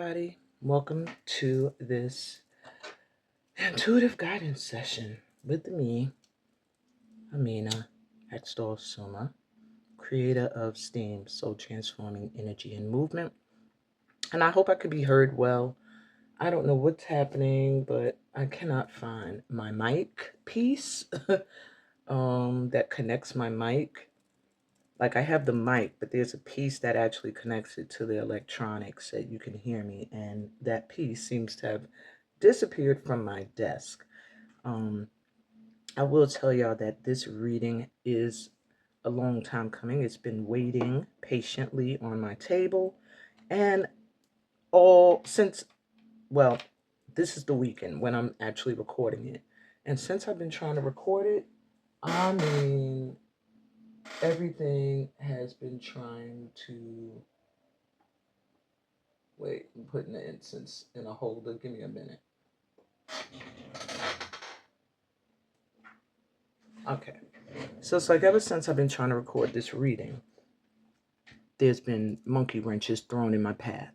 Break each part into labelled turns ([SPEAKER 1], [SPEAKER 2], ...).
[SPEAKER 1] everybody. Welcome to this intuitive guidance session with me, Amina, Heckstall-Soumah, creator of S.T.E.A.M, Soul Transforming Energy and Movement. And I hope I could be heard well. I don't know what's happening, but I cannot find my mic piece that connects my mic. Like I have the mic, but there's a piece that actually connects it to the electronics that you can hear me. And that piece seems to have disappeared from my desk. I will tell y'all that this reading is a long time coming. It's been waiting patiently on my table. And this is the weekend when I'm actually recording it. And since I've been trying to record it, everything has been trying to... Wait, I'm putting the incense in a holder. Give me a minute. Okay. So it's like ever since I've been trying to record this reading, there's been monkey wrenches thrown in my path.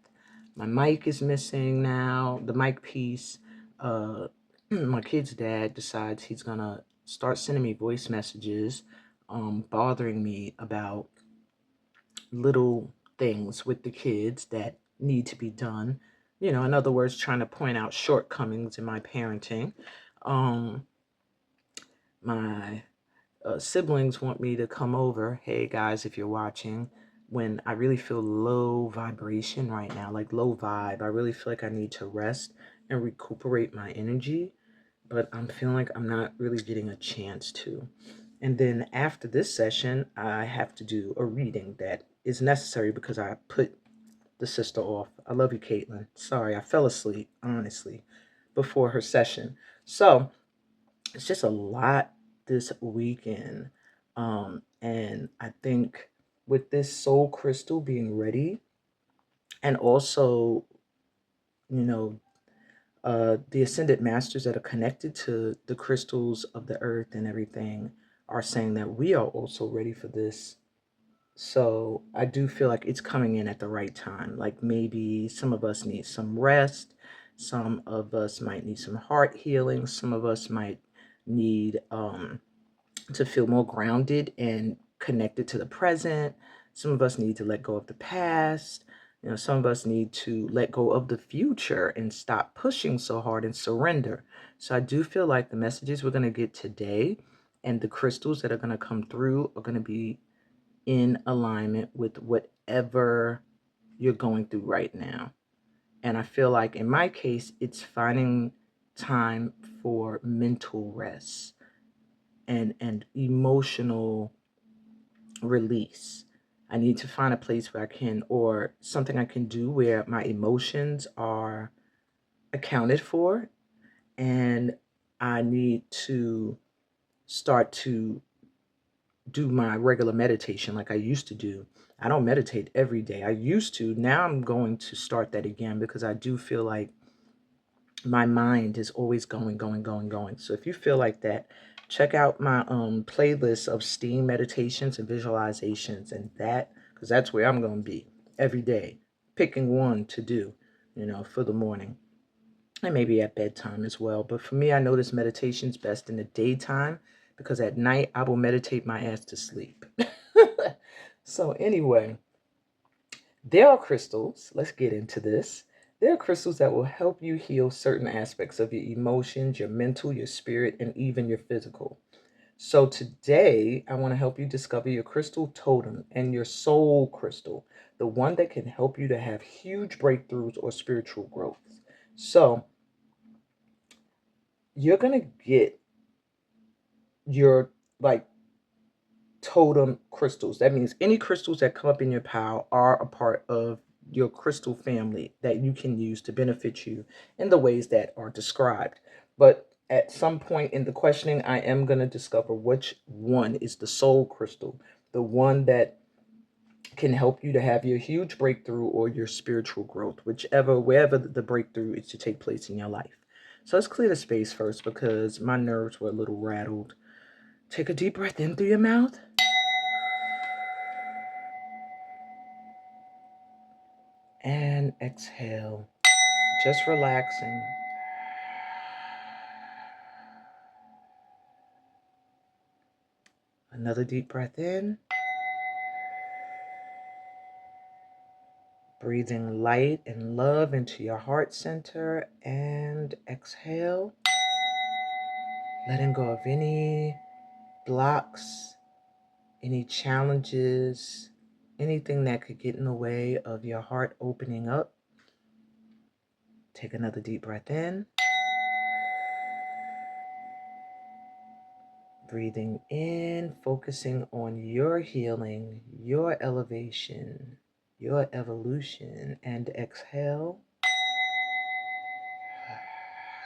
[SPEAKER 1] My mic is missing now, the mic piece. My kid's dad decides he's going to start sending me voice messages, bothering me about little things with the kids that need to be done. You know, in other words, trying to point out shortcomings in my parenting. My siblings want me to come over. Hey guys, if you're watching, when I really feel low vibration right now, like low vibe, I really feel like I need to rest and recuperate my energy, but I'm feeling like I'm not really getting a chance to. And then after this session, I have to do a reading that is necessary because I put the sister off. I love you, Caitlin. Sorry, I fell asleep, honestly, before her session. So it's just a lot this weekend. And I think with this soul crystal being ready, and also, you know, the ascended masters that are connected to the crystals of the earth and everything are saying that we are also ready for this. So I do feel like it's coming in at the right time. Like maybe some of us need some rest. Some of us might need some heart healing. Some of us might need to feel more grounded and connected to the present. Some of us need to let go of the past. You know, some of us need to let go of the future and stop pushing so hard and surrender. So I do feel like the messages we're going to get today and the crystals that are going to come through are going to be in alignment with whatever you're going through right now. And I feel like in my case, it's finding time for mental rest and emotional release. I need to find a place where I can, or something I can do where my emotions are accounted for, and I need to start to do my regular meditation like I used to do. I don't meditate every day. I used to. Now I'm going to start that again because I do feel like my mind is always going. So if you feel like that, check out my playlist of S.T.E.A.M meditations and visualizations, and that, because that's where I'm going to be every day, picking one to do, you know, for the morning and maybe at bedtime as well. But for me, I notice meditation's best in the daytime because at night I will meditate my ass to sleep. So anyway, there are crystals. Let's get into this. There are crystals that will help you heal certain aspects of your emotions, your mental, your spirit, and even your physical. So today, I want to help you discover your crystal totem and your soul crystal, the one that can help you to have huge breakthroughs or spiritual growth. So you're going to get your totem crystals. That means any crystals that come up in your pile are a part of your crystal family that you can use to benefit you in the ways that are described. But at some point in the questioning, I am going to discover which one is the soul crystal, the one that can help you to have your huge breakthrough or your spiritual growth, wherever the breakthrough is to take place in your life. So let's clear the space first because my nerves were a little rattled. Take a deep breath in through your mouth. And exhale Just relaxing. Another deep breath in. Breathing light and love into your heart center, and exhale. Letting go of any blocks, any challenges, anything that could get in the way of your heart opening up. Take another deep breath in. Breathing in, focusing on your healing, your elevation, your evolution, and exhale.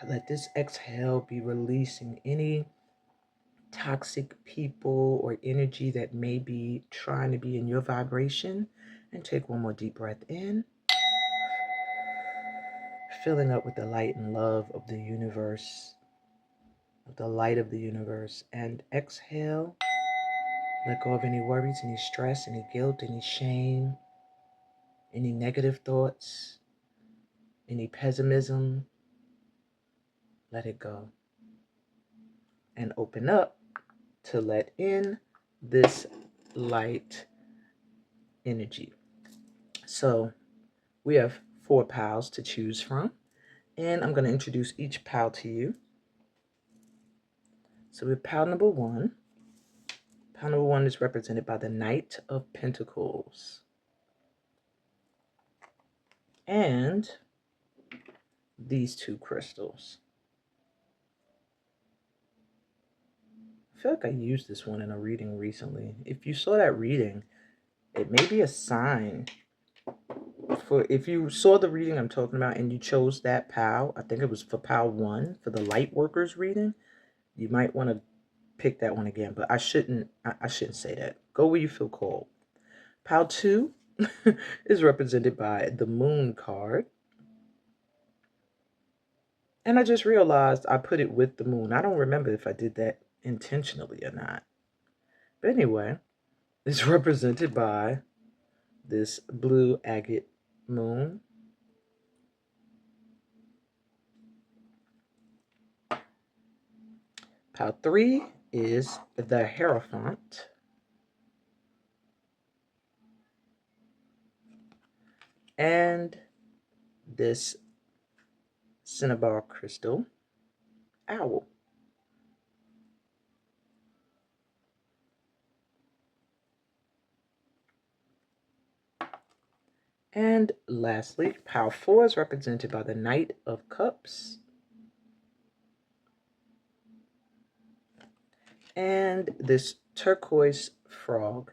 [SPEAKER 1] Let this exhale be releasing any toxic people or energy that may be trying to be in your vibration. And take one more deep breath in. Filling up with the light and love of the universe, of the light of the universe. And exhale. Let go of any worries, any stress, any guilt, any shame, any negative thoughts, any pessimism. Let it go. And open up to let in this light energy. So we have 4 pals to choose from, and I'm going to introduce each pal to you. So with pal number 1, pal number 1 is represented by the Knight of Pentacles. And these 2 crystals. I feel like I used this one in a reading recently. If you saw that reading, it may be a sign for, if you saw the reading I'm talking about and you chose that pal, I think it was for pal 1 for the lightworkers reading, you might want to pick that one again, but I shouldn't say that. Go where you feel called. Pal 2 is represented by the Moon card. And I just realized I put it with the moon. I don't remember if I did that intentionally or not. But anyway, it's represented by this blue agate moon. Pile 3 is the Hierophant. And this cinnabar crystal owl. And lastly, pile 4 is represented by the Knight of Cups. And this turquoise frog.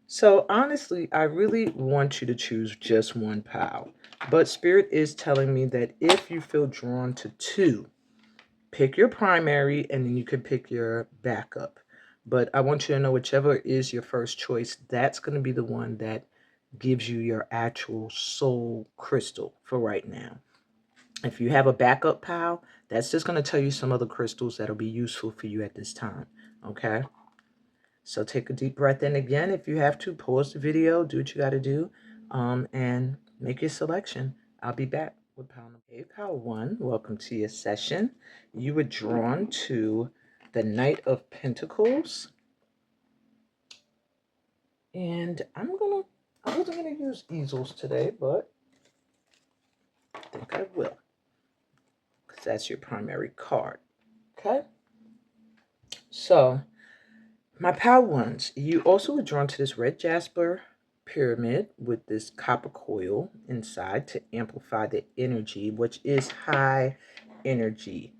[SPEAKER 1] So honestly, I really want you to choose just one pile. But Spirit is telling me that if you feel drawn to 2, pick your primary and then you can pick your backup. But I want you to know whichever is your first choice, that's going to be the one that gives you your actual soul crystal for right now. If you have a backup pile, that's just going to tell you some other crystals that'll be useful for you at this time. Okay? So take a deep breath in again. If you have to, pause the video, do what you got to do, and make your selection. I'll be back with pile number 8. Pile 1, welcome to your session. You were drawn to the Knight of Pentacles. And I wasn't gonna use easels today, but I think I will, because that's your primary card. Okay? So, my pal ones, you also were drawn to this red jasper pyramid with this copper coil inside to amplify the energy, which is high energy.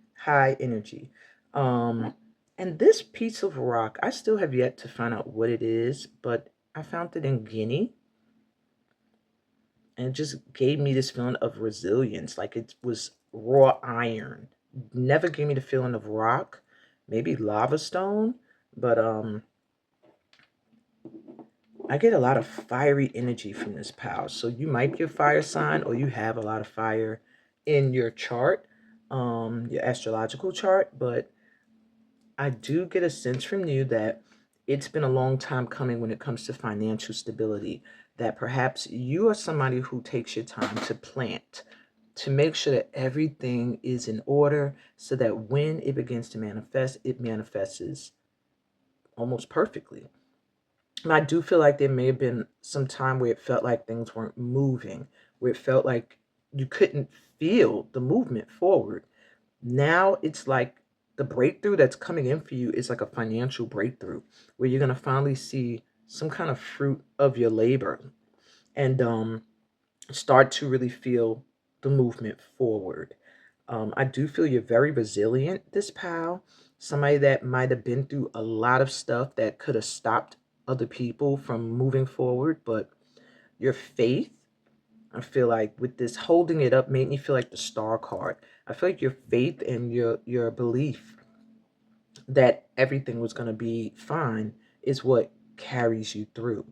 [SPEAKER 1] And this piece of rock, I still have yet to find out what it is, but I found it in Guinea. And it just gave me this feeling of resilience, like it was raw iron. Never gave me the feeling of rock, maybe lava stone, but I get a lot of fiery energy from this pal. So you might be a fire sign or you have a lot of fire in your chart, your astrological chart, but I do get a sense from you that it's been a long time coming when it comes to financial stability, that perhaps you are somebody who takes your time to plant, to make sure that everything is in order so that when it begins to manifest, it manifests almost perfectly. And I do feel like there may have been some time where it felt like things weren't moving, where it felt like you couldn't feel the movement forward. Now it's like the breakthrough that's coming in for you is like a financial breakthrough where you're going to finally see some kind of fruit of your labor, and start to really feel the movement forward. I do feel you're very resilient, this pal. Somebody that might have been through a lot of stuff that could have stopped other people from moving forward, but your faith, I feel like with this holding it up made me feel like the star card. I feel like your faith and your belief that everything was going to be fine is what carries you through.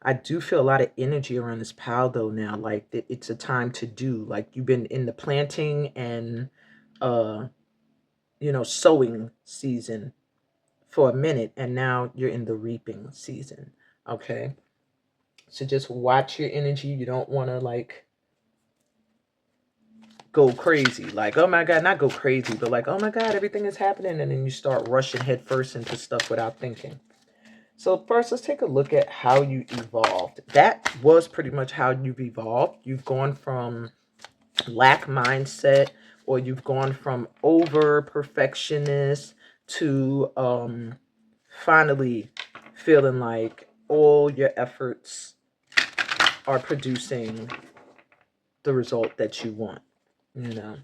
[SPEAKER 1] I do feel a lot of energy around this pal though now, like it's a time to do. Like you've been in the planting and uh sowing season for a minute, and now you're in the reaping season. Okay? So just watch your energy. You don't want to like go crazy. Like, oh my God, not go crazy, but like, oh my God, everything is happening. And then you start rushing headfirst into stuff without thinking. So first, let's take a look at how you evolved. That was pretty much how you've evolved. You've gone from lack mindset, or you've gone from over perfectionist to finally feeling like all your efforts are producing the result that you want, you know.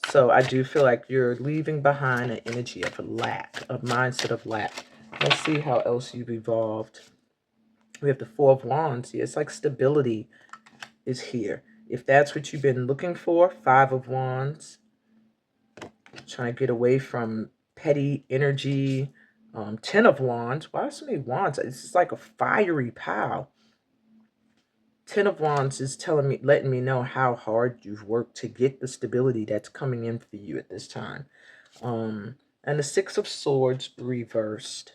[SPEAKER 1] So I do feel like you're leaving behind an energy of lack, a mindset of lack. Let's see how else you've evolved. We have the Four of Wands. Yeah, it's like stability is here. If that's what you've been looking for, Five of Wands. Trying to get away from petty energy. Ten of Wands. Why so many wands? It's just like a fiery pile. Ten of Wands is telling me, letting me know how hard you've worked to get the stability that's coming in for you at this time. And the Six of Swords reversed.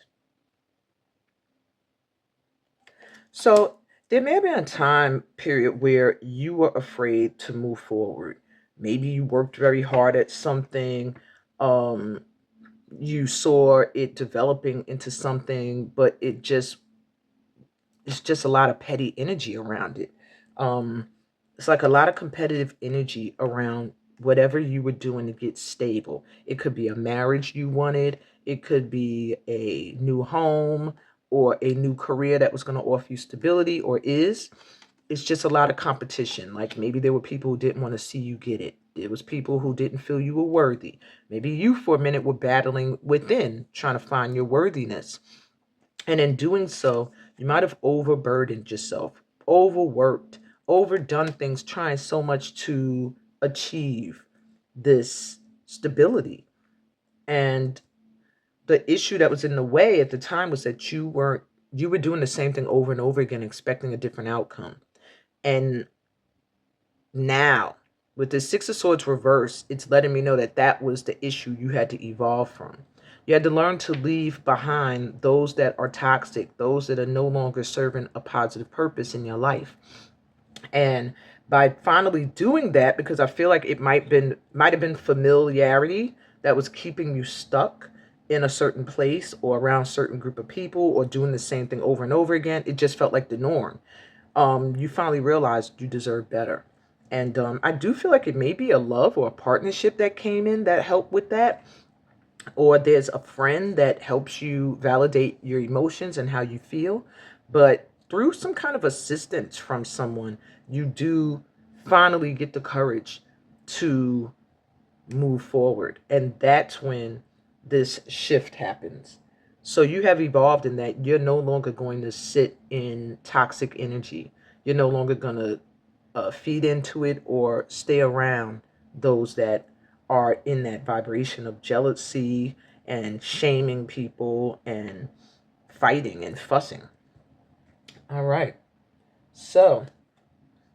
[SPEAKER 1] So there may have been a time period where you were afraid to move forward. Maybe you worked very hard at something. Um, you saw it developing into something, but it's just a lot of petty energy around it. Um, it's like a lot of competitive energy around whatever you were doing to get stable. It could be a marriage you wanted, it could be a new home or a new career that was going to offer you stability or is. It's just a lot of competition. Like maybe there were people who didn't want to see you get it. There was people who didn't feel you were worthy. Maybe you for a minute were battling within, trying to find your worthiness. And in doing so, you might have overburdened yourself, overworked, overdone things, trying so much to achieve this stability. And the issue that was in the way at the time was that you were doing the same thing over and over again, expecting a different outcome. And now, with the Six of Swords reverse, it's letting me know that that was the issue you had to evolve from. You had to learn to leave behind those that are toxic, those that are no longer serving a positive purpose in your life. And by finally doing that, because I feel like it might have been familiarity that was keeping you stuck in a certain place or around a certain group of people or doing the same thing over and over again. It just felt like the norm. You finally realized you deserve better. And I do feel like it may be a love or a partnership that came in that helped with that. Or there's a friend that helps you validate your emotions and how you feel. But through some kind of assistance from someone, you do finally get the courage to move forward. And that's when this shift happens. So you have evolved in that you're no longer going to sit in toxic energy. You're no longer going to feed into it or stay around those that are in that vibration of jealousy and shaming people and fighting and fussing. All right. So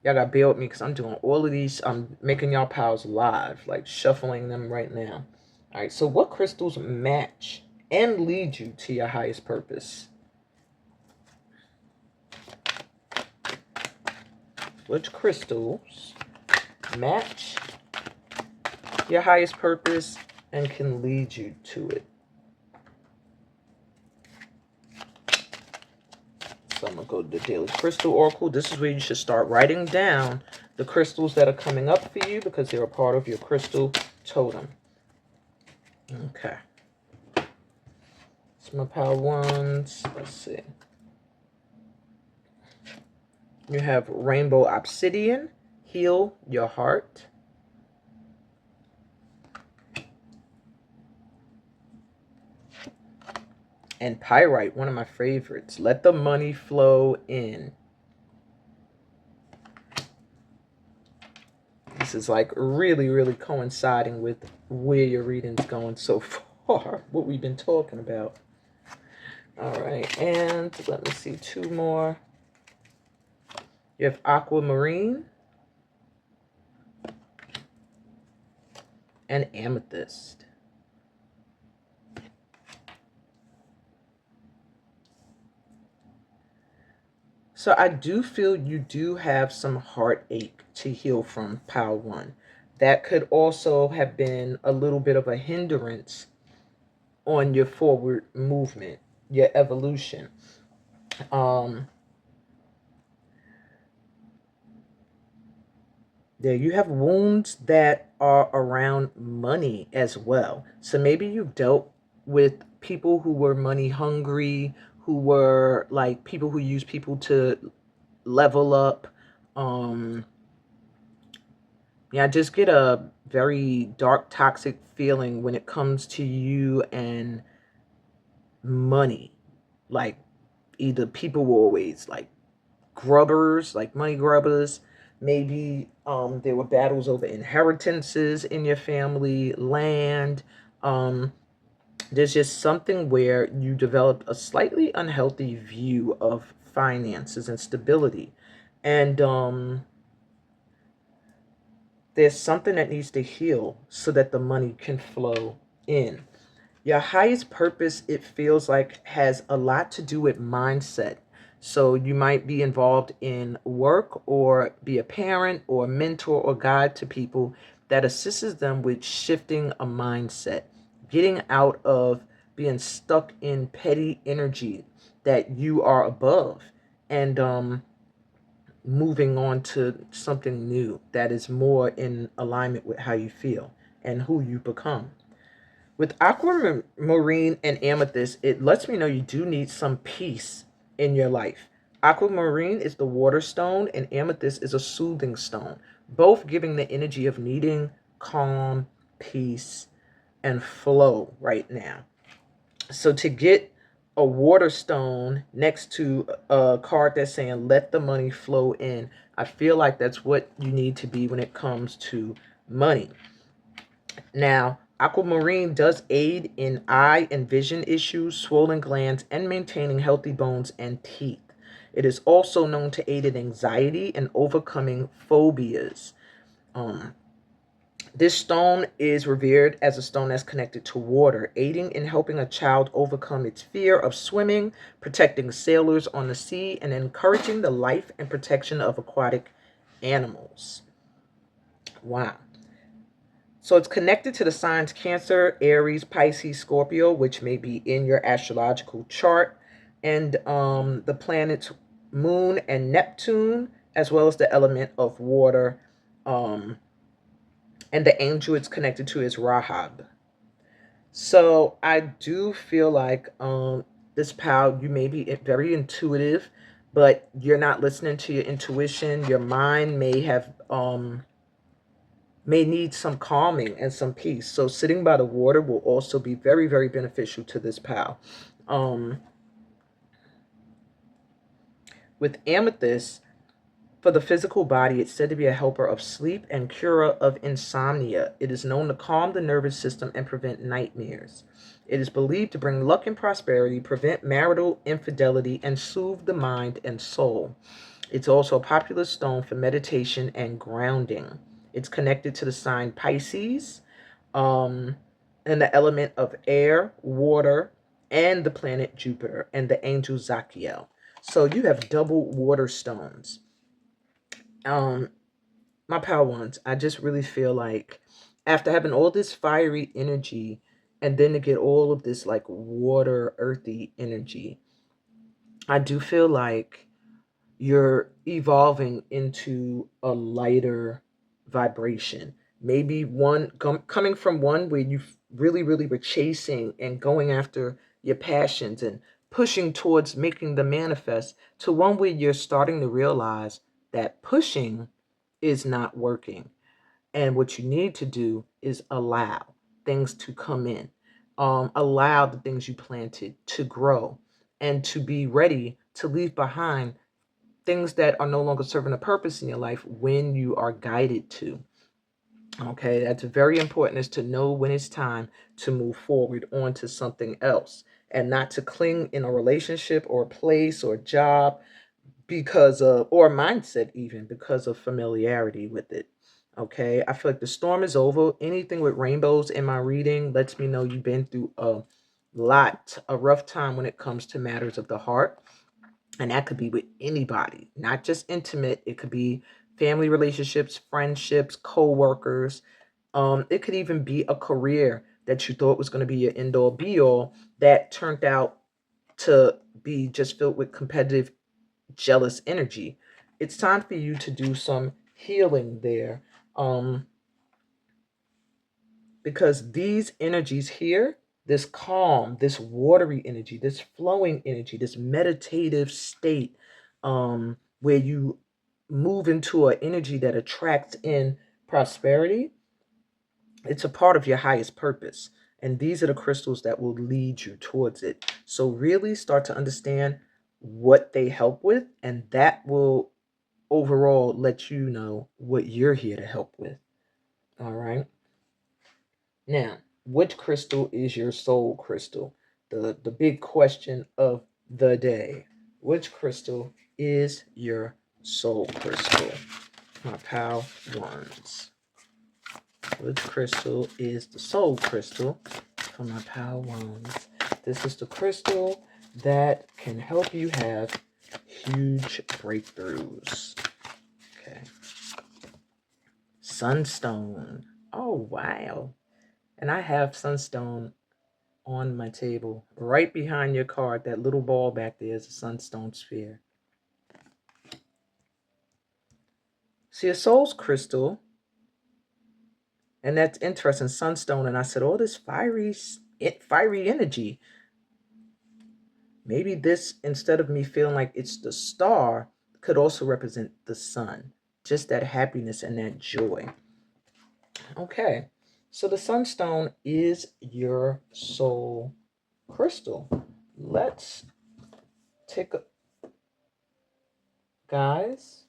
[SPEAKER 1] y'all got to bear with me because I'm doing all of these. I'm making y'all pals live, like shuffling them right now. All right. So what crystals match and lead you to your highest purpose. Which crystals match your highest purpose and can lead you to it? So I'm going to go to the Daily Crystal Oracle. This is where you should start writing down the crystals that are coming up for you because they're a part of your crystal totem. Okay. Some of power ones. Let's see. You have Rainbow Obsidian, Heal Your Heart. And Pyrite, one of my favorites. Let the money flow in. This is like really, really coinciding with where your reading's going so far, what we've been talking about. All right, and let me see 2 more. You have Aquamarine and Amethyst. So I do feel you do have some heartache to heal from, Pile 1. That could also have been a little bit of a hindrance on your forward movement, your evolution. Yeah, you have wounds that are around money as well. So maybe you've dealt with people who were money hungry, who were like people who use people to level up. Yeah, I just get a very dark, toxic feeling when it comes to you and money. Like either people were always like grubbers, like money grubbers. Maybe there were battles over inheritances in your family, land. There's just something where you developed a slightly unhealthy view of finances and stability. And there's something that needs to heal so that the money can flow in. Your highest purpose, it feels like, has a lot to do with mindset. So you might be involved in work or be a parent or mentor or guide to people that assists them with shifting a mindset, getting out of being stuck in petty energy that you are above, and moving on to something new that is more in alignment with how you feel and who you become. With aquamarine and amethyst, it lets me know you do need some peace in your life. Aquamarine is the water stone, and amethyst is a soothing stone, both giving the energy of needing calm, peace, and flow right now. So to get a water stone next to a card that's saying let the money flow in, I feel like that's what you need to be when it comes to money. Now, aquamarine does aid in eye and vision issues, swollen glands, and maintaining healthy bones and teeth. It is also known to aid in anxiety and overcoming phobias. This stone is revered as a stone that's connected to water, aiding in helping a child overcome its fear of swimming, protecting sailors on the sea, and encouraging the life and protection of aquatic animals. Wow. So it's connected to the signs Cancer, Aries, Pisces, Scorpio, which may be in your astrological chart, and the planets Moon and Neptune, as well as the element of water. And the angel it's connected to is Rahab. So I do feel like this pal, you may be very intuitive, but you're not listening to your intuition. Your mind may have may need some calming and some peace. So sitting by the water will also be very, very beneficial to this pal. With amethyst, for the physical body, it's said to be a helper of sleep and cure of insomnia. It is known to calm the nervous system and prevent nightmares. It is believed to bring luck and prosperity, prevent marital infidelity, and soothe the mind and soul. It's also a popular stone for meditation and grounding. It's connected to the sign Pisces, and the element of air, water, and the planet Jupiter and the angel Zachiel. So you have double water stones. My power ones, I just really feel like after having all this fiery energy and then to get all of this like water, earthy energy, I do feel like you're evolving into a lighter vibration. Maybe one coming from one where you really, really were chasing and going after your passions and pushing towards making them manifest, to one where you're starting to realize that pushing is not working. And what you need to do is allow things to come in, allow the things you planted to grow, and to be ready to leave behind things that are no longer serving a purpose in your life when you are guided to. Okay, that's very important, is to know when it's time to move forward on to something else and not to cling in a relationship or a place or job because of, or mindset even, because of familiarity with it. Okay, I feel like the storm is over. Anything with rainbows in my reading lets me know you've been through a rough time when it comes to matters of the heart. And that could be with anybody, not just intimate. It could be family relationships, friendships, co-workers. It could even be a career that you thought was going to be your end all be all that turned out to be just filled with competitive, jealous energy. It's time for you to do some healing there. Because these energies here, this calm, this watery energy, this flowing energy, this meditative state, where you move into an energy that attracts in prosperity, it's a part of your highest purpose. And these are the crystals that will lead you towards it. So really start to understand what they help with, and that will overall let you know what you're here to help with. All right. Now, which crystal is your soul crystal? The big question of the day. Which crystal is your soul crystal? My pal ones. Which crystal is the soul crystal for my pal ones? This is the crystal that can help you have huge breakthroughs. Okay. Sunstone. Oh, wow. And I have Sunstone on my table. Right behind your card, that little ball back there is a sunstone sphere. See, a soul's crystal, and that's interesting, sunstone. And I said, all this fiery energy. Maybe this, instead of me feeling like it's the star, could also represent the sun. Just that happiness and that joy. Okay, so the sunstone is your soul crystal. Let's take a, guys,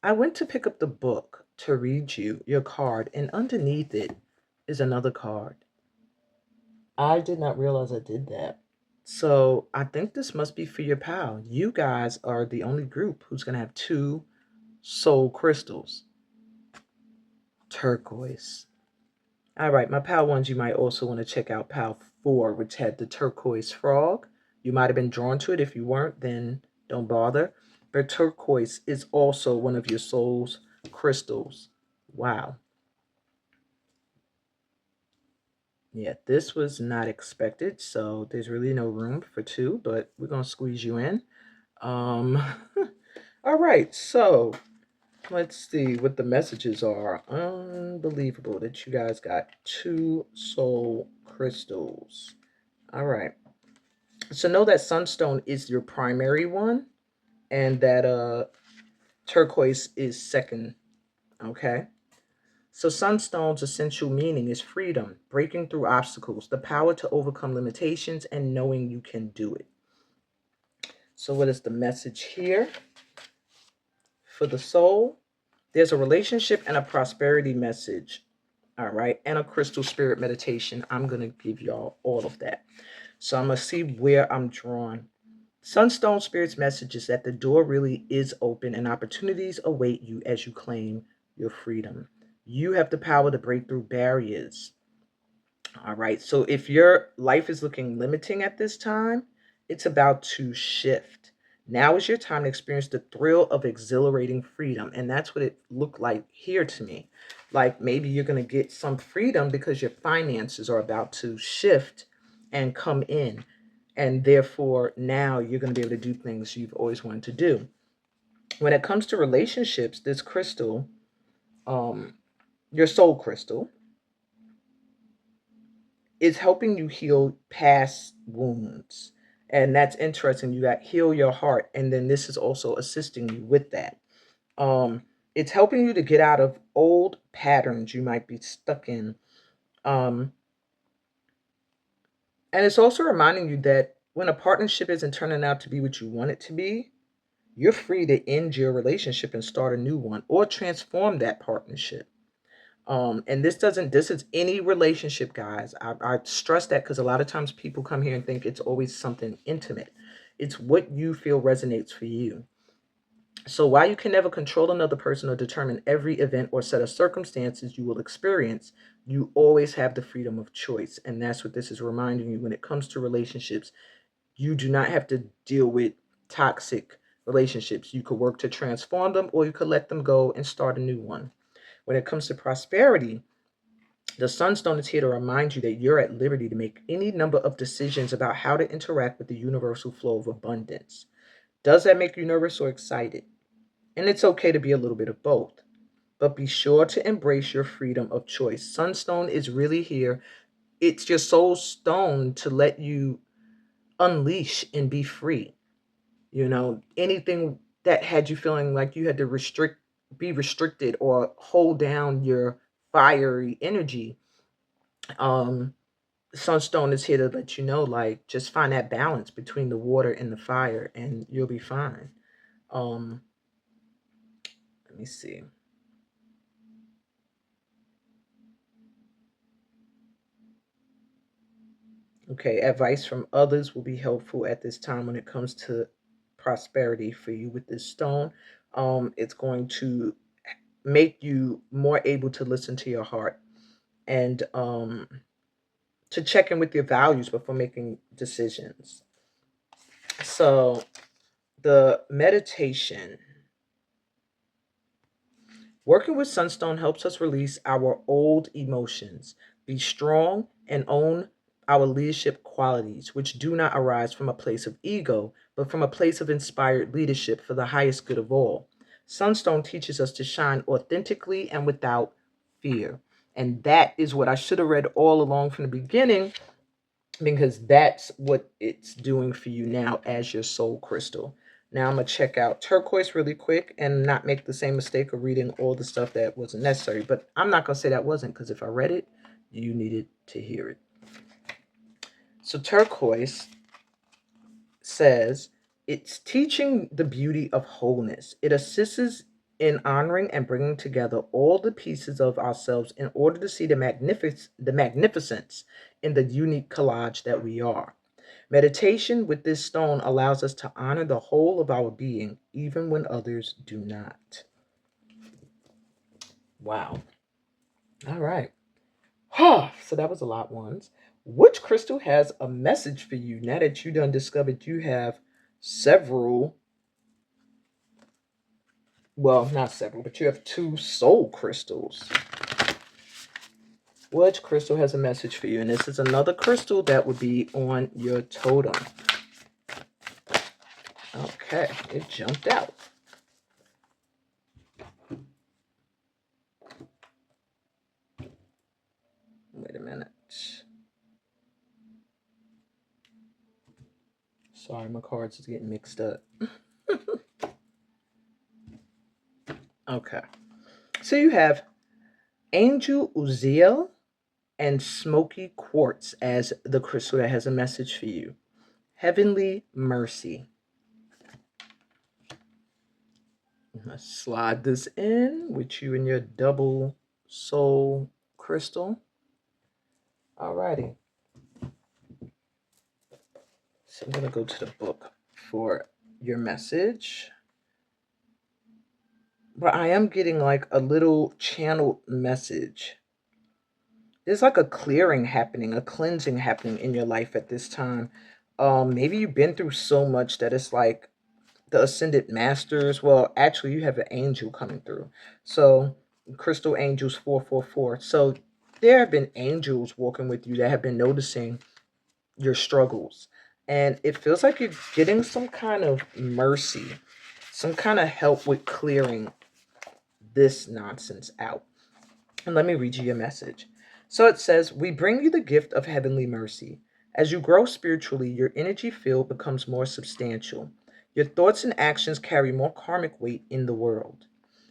[SPEAKER 1] I went to pick up the book to read you your card, and underneath it is another card. I did not realize I did that. So I think this must be for your pal. You guys are the only group who's going to have two soul crystals. Turquoise. All right, my pal ones, you might also want to check out pal 4, which had the turquoise frog. You might have been drawn to it. If you weren't, then don't bother. But turquoise is also one of your soul's crystals. Wow. Yeah, this was not expected, so there's really no room for two, but we're going to squeeze you in. Um, all right, so let's see what the messages are. Unbelievable that you guys got two soul crystals. All right. So know that sunstone is your primary one and that turquoise is second, okay? So sunstone's essential meaning is freedom, breaking through obstacles, the power to overcome limitations, and knowing you can do it. So what is the message here for the soul? There's a relationship and a prosperity message, all right, and a crystal spirit meditation. I'm going to give y'all all of that. So I'm going to see where I'm drawn. Sunstone Spirit's message is that the door really is open and opportunities await you as you claim your freedom. You have the power to break through barriers All right. So if your life is looking limiting at this time, it's about to shift. Now is your time to experience the thrill of exhilarating freedom. And that's what it looked like here to me. Like maybe you're going to get some freedom because your finances are about to shift and come in. And therefore, now you're going to be able to do things you've always wanted to do. When it comes to relationships, this crystal, um, your soul crystal, is helping you heal past wounds. And that's interesting. You got heal your heart. And then this is also assisting you with that. Um, it's helping you to get out of old patterns you might be stuck in. Um, and it's also reminding you that when a partnership isn't turning out to be what you want it to be, you're free to end your relationship and start a new one or transform that partnership. And this is any relationship, guys. I stress that because a lot of times people come here and think it's always something intimate. It's what you feel resonates for you. So while you can never control another person or determine every event or set of circumstances you will experience, you always have the freedom of choice. And that's what this is reminding you when it comes to relationships. You do not have to deal with toxic relationships. You could work to transform them, or you could let them go and start a new one. When it comes to prosperity, the Sunstone is here to remind you that you're at liberty to make any number of decisions about how to interact with the universal flow of abundance. Does that make you nervous or excited? And it's okay to be a little bit of both, but be sure to embrace your freedom of choice. Sunstone is really here. It's your soul stone to let you unleash and be free. Anything that had you feeling like you had to be restricted or hold down your fiery energy. um Sunstone is here to let you know, like, just find that balance between the water and the fire, and you'll be fine. Um, let me see. Okay, advice from others will be helpful at this time when it comes to prosperity for you with this stone. It's going to make you more able to listen to your heart and to check in with your values before making decisions. So, the meditation. Working with Sunstone helps us release our old emotions, be strong, and own our leadership qualities, which do not arise from a place of ego, but from a place of inspired leadership for the highest good of all. Sunstone teaches us to shine authentically and without fear. And that is what I should have read all along from the beginning, because that's what it's doing for you now as your soul crystal. Now I'm going to check out turquoise really quick and not make the same mistake of reading all the stuff that wasn't necessary. But I'm not going to say that wasn't, because if I read it, you needed to hear it. So turquoise says it's teaching the beauty of wholeness. It assists in honoring and bringing together all the pieces of ourselves in order to see the magnificence in the unique collage that we are. Meditation with this stone allows us to honor the whole of our being, even when others do not. Wow. All right. So that was a lot, ones. Which crystal has a message for you now that you done discovered you have several? Well, not several, but you have two soul crystals. Which crystal has a message for you? And this is another crystal that would be on your totem. Okay, it jumped out. Wait a minute. Sorry, my cards is getting mixed up. Okay. So you have Angel Uziel and Smoky Quartz as the crystal that has a message for you. Heavenly Mercy. Let's slide this in with you and your double soul crystal. Alrighty. So I'm going to go to the book for your message. But I am getting like a little channeled message. there's like a clearing happening, a cleansing happening in your life at this time. Maybe you've been through so much that it's like the ascended masters. Well, actually, you have an angel coming through. So, crystal angels 444. So, there have been angels walking with you that have been noticing your struggles. And it feels like you're getting some kind of mercy, some kind of help with clearing this nonsense out. And let me read you your message. So it says, "We bring you the gift of heavenly mercy. As you grow spiritually, your energy field becomes more substantial. Your thoughts and actions carry more karmic weight in the world.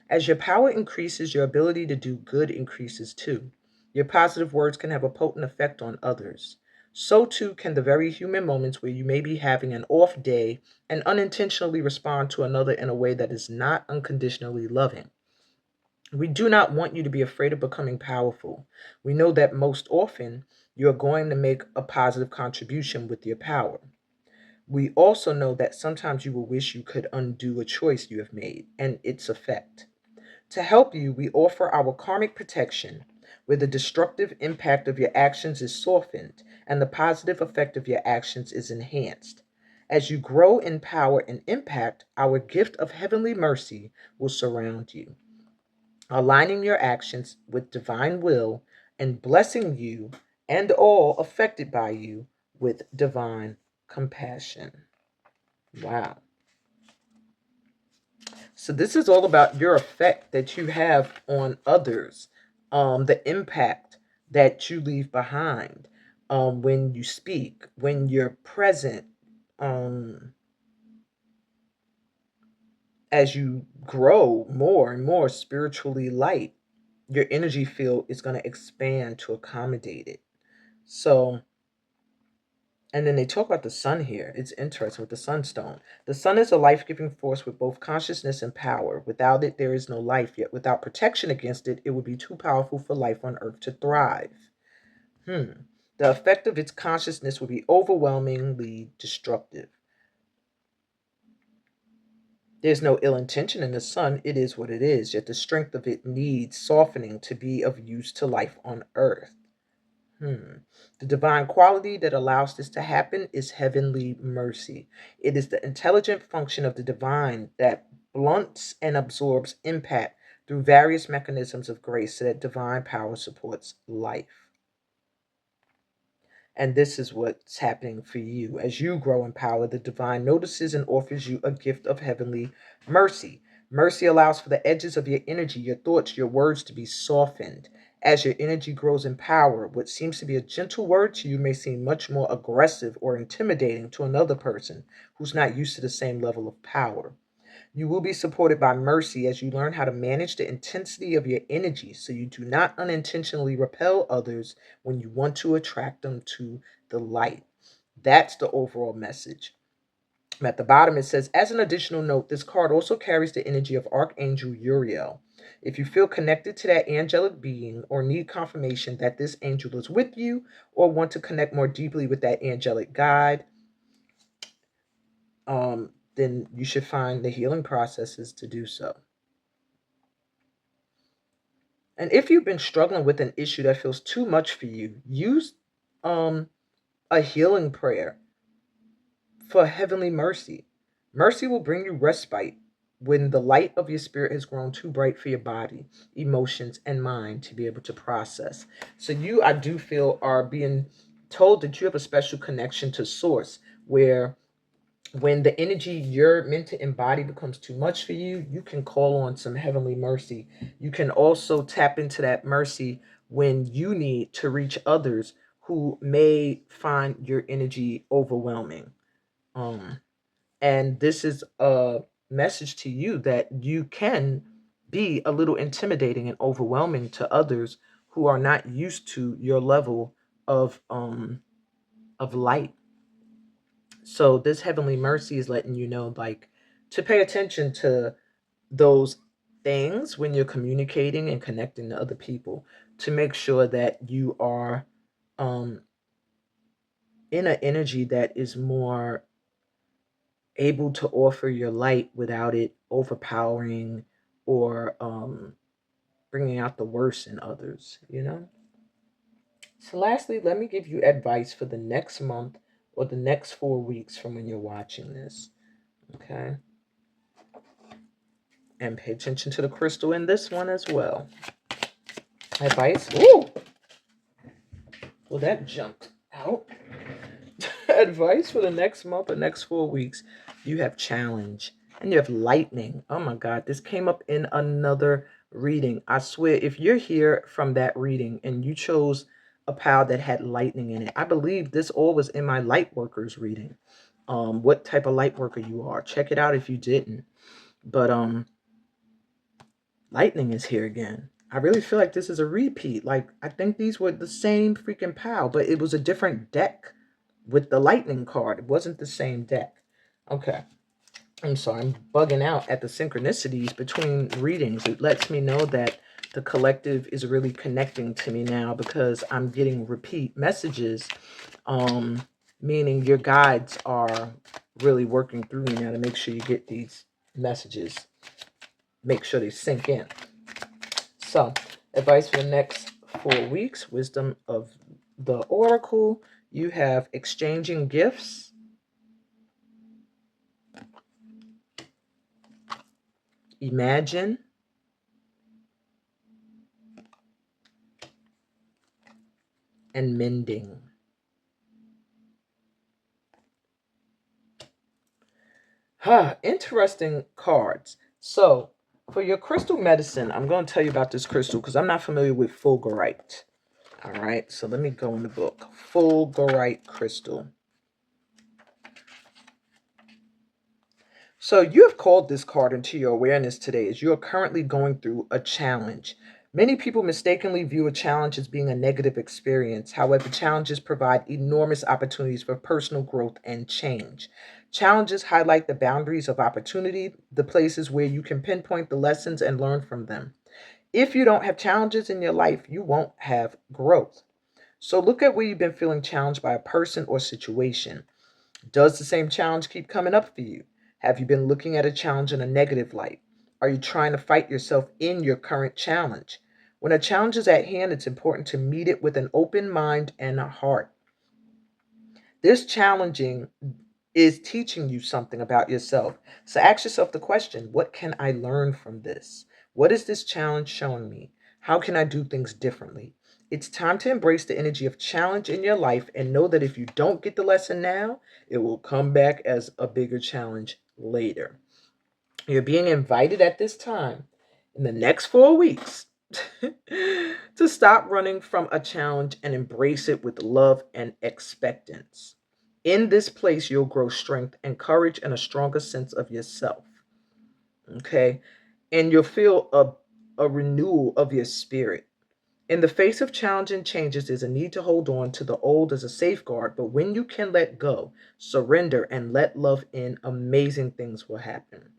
[SPEAKER 1] As your power increases, your ability to do good increases too. Your positive words can have a potent effect on others. So too can the very human moments where you may be having an off day and unintentionally respond to another in a way that is not unconditionally loving. We do not want you to be afraid of becoming powerful. We know that most often you are going to make a positive contribution with your power. We also know that sometimes you will wish you could undo a choice you have made and its effect. To help you, we offer our karmic protection, where the destructive impact of your actions is softened and the positive effect of your actions is enhanced. As you grow in power and impact, our gift of heavenly mercy will surround you, aligning your actions with divine will and blessing you and all affected by you with divine compassion." Wow. So this is all about your effect that you have on others, the impact that you leave behind, when you speak, when you're present, um, as you grow more and more spiritually light, your energy field is going to expand to accommodate it. So, and then they talk about the sun here. It's interesting with the sunstone. The sun is a life giving force with both consciousness and power. Without it, there is no life, yet without protection against it, it would be too powerful for life on earth to thrive. The effect of its consciousness would be overwhelmingly destructive. There's no ill intention in the sun. It is what it is, yet the strength of it needs softening to be of use to life on earth. The divine quality that allows this to happen is heavenly mercy. It is the intelligent function of the divine that blunts and absorbs impact through various mechanisms of grace so that divine power supports life. And this is what's happening for you. As you grow in power, the divine notices and offers you a gift of heavenly mercy. Mercy allows for the edges of your energy, your thoughts, your words to be softened. As your energy grows in power, what seems to be a gentle word to you may seem much more aggressive or intimidating to another person who's not used to the same level of power. You will be supported by mercy as you learn how to manage the intensity of your energy so you do not unintentionally repel others when you want to attract them to the light. That's the overall message. At the bottom, it says, as an additional note, this card also carries the energy of Archangel Uriel. If you feel connected to that angelic being or need confirmation that this angel is with you or want to connect more deeply with that angelic guide, then you should find the healing processes to do so. And if you've been struggling with an issue that feels too much for you, use um, a healing prayer for heavenly mercy. Mercy will bring you respite when the light of your spirit has grown too bright for your body, emotions, and mind to be able to process. So you, I do feel, are being told that you have a special connection to source, where when the energy you're meant to embody becomes too much for you, you can call on some heavenly mercy. You can also tap into that mercy when you need to reach others who may find your energy overwhelming. Um, and this is a message to you that you can be a little intimidating and overwhelming to others who are not used to your level of light. So this heavenly mercy is letting you know, like, to pay attention to those things when you're communicating and connecting to other people, to make sure that you are um in an energy that is more able to offer your light without it overpowering or bringing out the worst in others, you know? So lastly, let me give you advice for the next month or the next 4 weeks from when you're watching this. Okay. And pay attention to the crystal in this one as well. Advice. Ooh! Well, that jumped out. Advice for the next month or next 4 weeks. You have challenge and you have lightning. Oh my God, this came up in another reading. I swear, if you're here from that reading and you chose a pile that had lightning in it, I believe this all was in my lightworkers reading. What type of lightworker you are, check it out if you didn't. But lightning is here again. I really feel like this is a repeat. Like, I think these were the same freaking pile, but it was a different deck with the lightning card. It wasn't the same deck. Okay. I'm sorry, I'm bugging out at the synchronicities between readings. It lets me know that the collective is really connecting to me now because I'm getting repeat messages, meaning your guides are really working through me now to make sure you get these messages. Make sure they sink in. So, advice for the next 4 weeks, wisdom of the oracle. You have exchanging gifts, imagine, and mending. Interesting cards. So, for your crystal medicine, I'm going to tell you about this crystal because I'm not familiar with fulgurite. All right, so let me go in the book. Fulgurite crystal. So you have called this card into your awareness today as you are currently going through a challenge. Many people mistakenly view a challenge as being a negative experience. However, challenges provide enormous opportunities for personal growth and change. Challenges highlight the boundaries of opportunity, the places where you can pinpoint the lessons and learn from them. If you don't have challenges in your life, you won't have growth. So look at where you've been feeling challenged by a person or situation. Does the same challenge keep coming up for you? Have you been looking at a challenge in a negative light? Are you trying to fight yourself in your current challenge? When a challenge is at hand, it's important to meet it with an open mind and a heart. This challenging is teaching you something about yourself. So ask yourself the question, what can I learn from this? What is this challenge showing me? How can I do things differently? It's time to embrace the energy of challenge in your life and know that if you don't get the lesson now, it will come back as a bigger challenge later. You're being invited at this time in the next 4 weeks to stop running from a challenge and embrace it with love and expectance. In this place, you'll grow strength and courage and a stronger sense of yourself. Okay. And you'll feel a renewal of your spirit. In the face of challenging changes, there's a need to hold on to the old as a safeguard, but when you can let go, surrender, and let love in, amazing things will happen.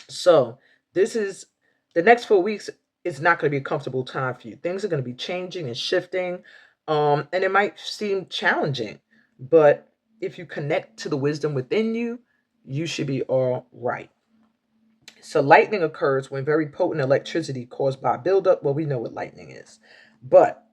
[SPEAKER 1] So, this is the next 4 weeks is not going to be a comfortable time for you. Things are going to be changing and shifting, and it might seem challenging, but if you connect to the wisdom within you, you should be all right. So lightning occurs when very potent electricity caused by buildup. Well, we know what lightning is. But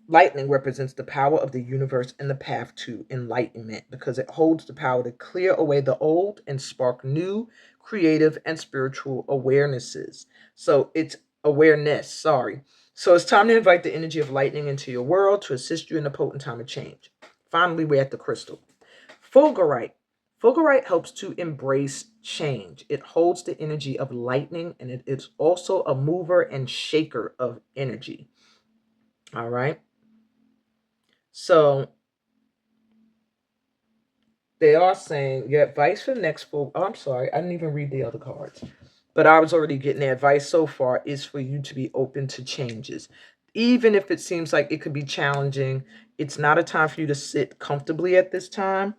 [SPEAKER 1] lightning represents the power of the universe and the path to enlightenment because it holds the power to clear away the old and spark new, creative, and spiritual awarenesses. So it's awareness, sorry. So it's time to invite the energy of lightning into your world to assist you in the potent time of change. Finally, we're at the crystal. Fulgurite. Fulgurite helps to embrace change. It holds the energy of lightning and it is also a mover and shaker of energy. All right. So they are saying your advice for the next full. Oh, I'm sorry. I didn't even read the other cards. But I was already getting the advice so far is for you to be open to changes. Even if it seems like it could be challenging, it's not a time for you to sit comfortably at this time.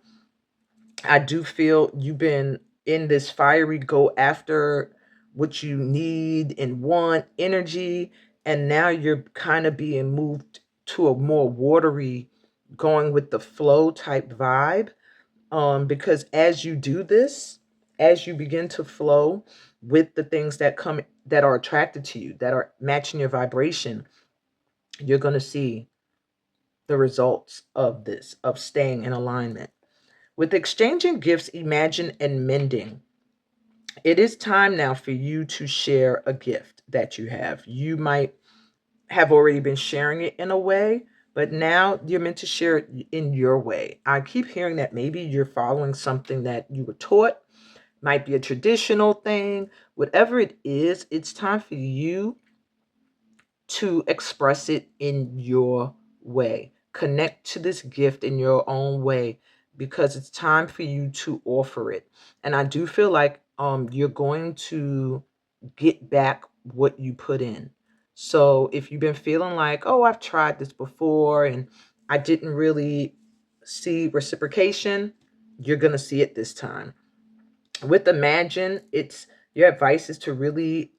[SPEAKER 1] I do feel you've been in this fiery go after what you need and want energy, and now you're kind of being moved to a more watery, going with the flow type vibe. Because as you do this, as you begin to flow, with the things that come that are attracted to you, that are matching your vibration, you're going to see the results of this, of staying in alignment. With exchanging gifts, imagine and mending, it is time now for you to share a gift that you have. You might have already been sharing it in a way, but now you're meant to share it in your way. I keep hearing that maybe you're following something that you were taught, might be a traditional thing, whatever it is, it's time for you to express it in your way. Connect to this gift in your own way because it's time for you to offer it. And I do feel like you're going to get back what you put in. So if you've been feeling like, oh, I've tried this before and I didn't really see reciprocation, you're going to see it this time. With Imagine, it's your advice is to really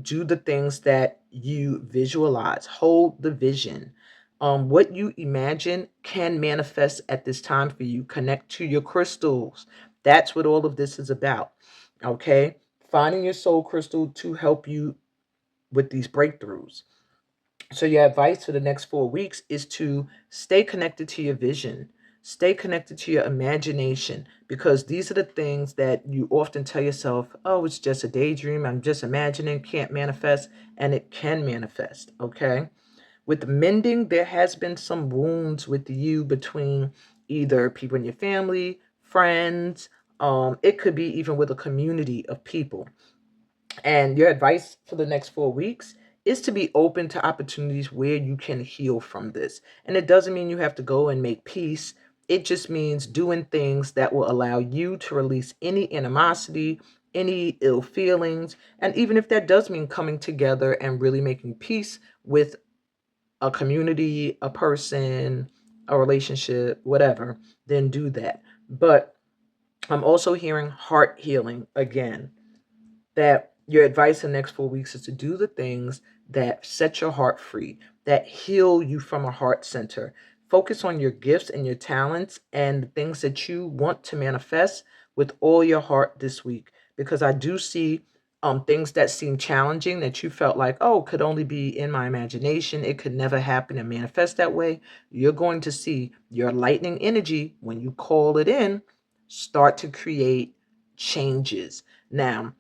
[SPEAKER 1] do the things that you visualize, hold the vision. What you imagine can manifest at this time for you. Connect to your crystals. That's what all of this is about. Okay, finding your soul crystal to help you with these breakthroughs. So your advice for the next 4 weeks is to stay connected to your vision, stay connected to your imagination, because these are the things that you often tell yourself, oh, it's just a daydream, I'm just imagining, can't manifest, and it can manifest, okay? With mending, there has been some wounds with you between either people in your family, friends, it could be even with a community of people. And your advice for the next 4 weeks is to be open to opportunities where you can heal from this. And it doesn't mean you have to go and make peace. It just means doing things that will allow you to release any animosity, any ill feelings. And even if that does mean coming together and really making peace with a community, a person, a relationship, whatever, then do that. But I'm also hearing heart healing again, that your advice in the next 4 weeks is to do the things that set your heart free, that heal you from a heart center. Focus on your gifts and your talents and the things that you want to manifest with all your heart this week. Because I do see things that seem challenging that you felt like, oh, could only be in my imagination. It could never happen and manifest that way. You're going to see your lightning energy, when you call it in, start to create changes. Now,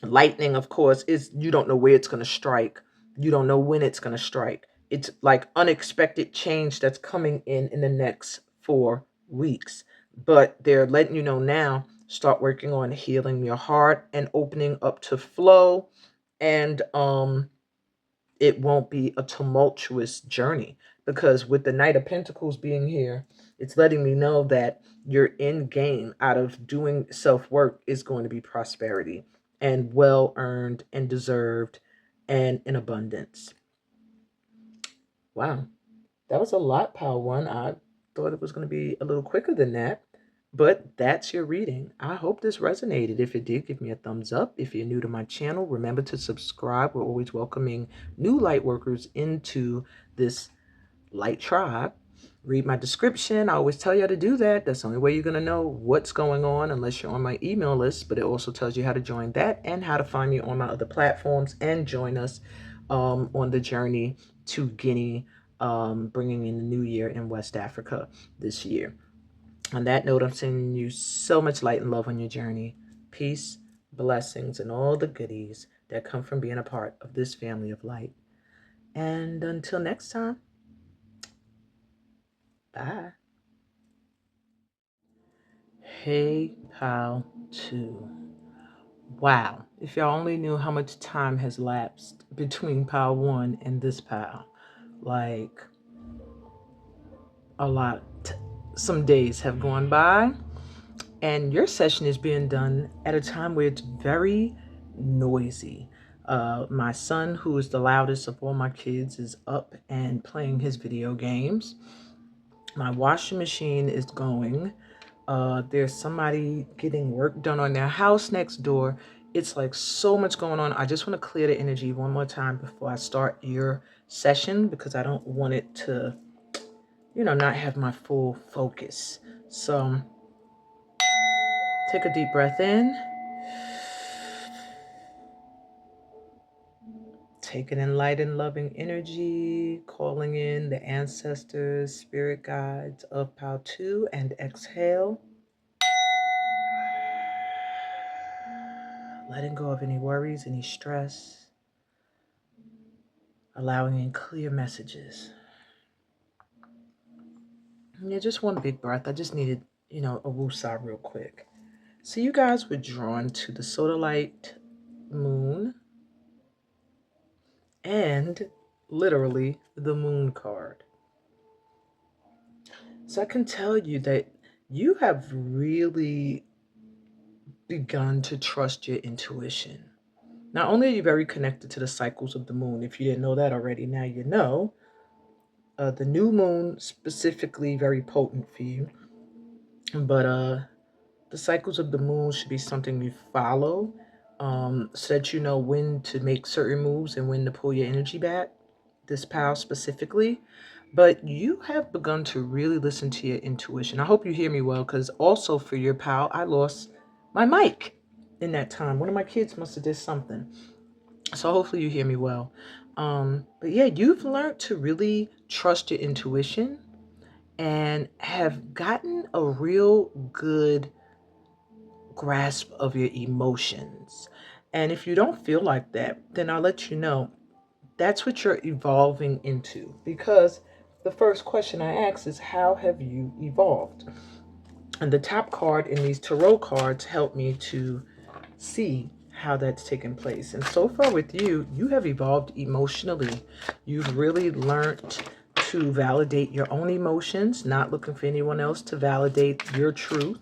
[SPEAKER 1] lightning, of course, is you don't know where it's going to strike. You don't know when it's going to strike. It's like unexpected change that's coming in the next 4 weeks. But they're letting you know now, start working on healing your heart and opening up to flow. And it won't be a tumultuous journey, because with the Knight of Pentacles being here, it's letting me know that your end game out of doing self-work is going to be prosperity and well earned and deserved and in abundance. Wow, that was a lot, Pile One. I thought it was going to be a little quicker than that. But that's your reading. I hope this resonated. If it did, give me a thumbs up. If you're new to my channel, remember to subscribe. We're always welcoming new light workers into this light tribe. Read my description. I always tell you how to do that. That's the only way you're going to know what's going on unless you're on my email list. But it also tells you how to join that and how to find me on my other platforms and join us on the journey to Guinea, bringing in the new year in West Africa this year. On that note, I'm sending you so much light and love on your journey. Peace, blessings, and all the goodies that come from being a part of this family of light. And until next time, bye. Hey, pal, 2. Wow, if y'all only knew how much time has lapsed between pile 1 and this pile. Like, a lot. Some days have gone by. And your session is being done at a time where it's very noisy. My son, who is the loudest of all my kids, is up and playing his video games. My washing machine is going. There's somebody getting work done on their house next door. It's like so much going on. I just want to clear the energy one more time before I start your session, because I don't want it to, not have my full focus. So take a deep breath in Taking in light and loving energy, calling in the ancestors, spirit guides of Pao 2, and exhale. Letting go of any worries, any stress, allowing in clear messages. Yeah, just one big breath. I just needed, a woosah real quick. So you guys were drawn to the sodalite moon and literally the moon card. So I can tell you that you have really begun to trust your intuition. Not only are you very connected to the cycles of the moon, if you didn't know that already, now you know. The new moon specifically very potent for you, but the cycles of the moon should be something you follow, so that you know when to make certain moves and when to pull your energy back. This pal specifically, but you have begun to really listen to your intuition. I hope you hear me well, because also for your pal, I lost my mic in that time. One of my kids must have did something. So hopefully you hear me well. But yeah, you've learned to really trust your intuition and have gotten a real good grasp of your emotions. And if you don't feel like that, then I'll let you know that's what you're evolving into. Because the first question I ask is, how have you evolved? And the top card in these tarot cards help me to see how that's taken place. And so far with you, you have evolved emotionally. You've really learned to validate your own emotions, not looking for anyone else to validate your truth.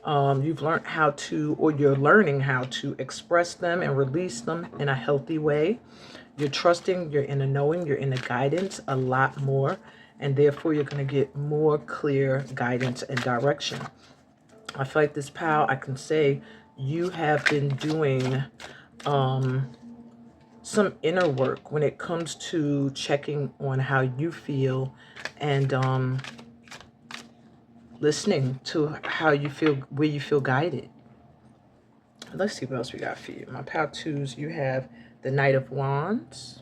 [SPEAKER 1] You've learned how to, or you're learning how to express them and release them in a healthy way. You're trusting your inner knowing, your inner guidance a lot more, and therefore you're going to get more clear guidance and direction. I feel like this pal, I can say you have been doing some inner work when it comes to checking on how you feel and listening to how you feel, where you feel guided. Let's see what else we got for you. My pal twos, you have the Knight of Wands,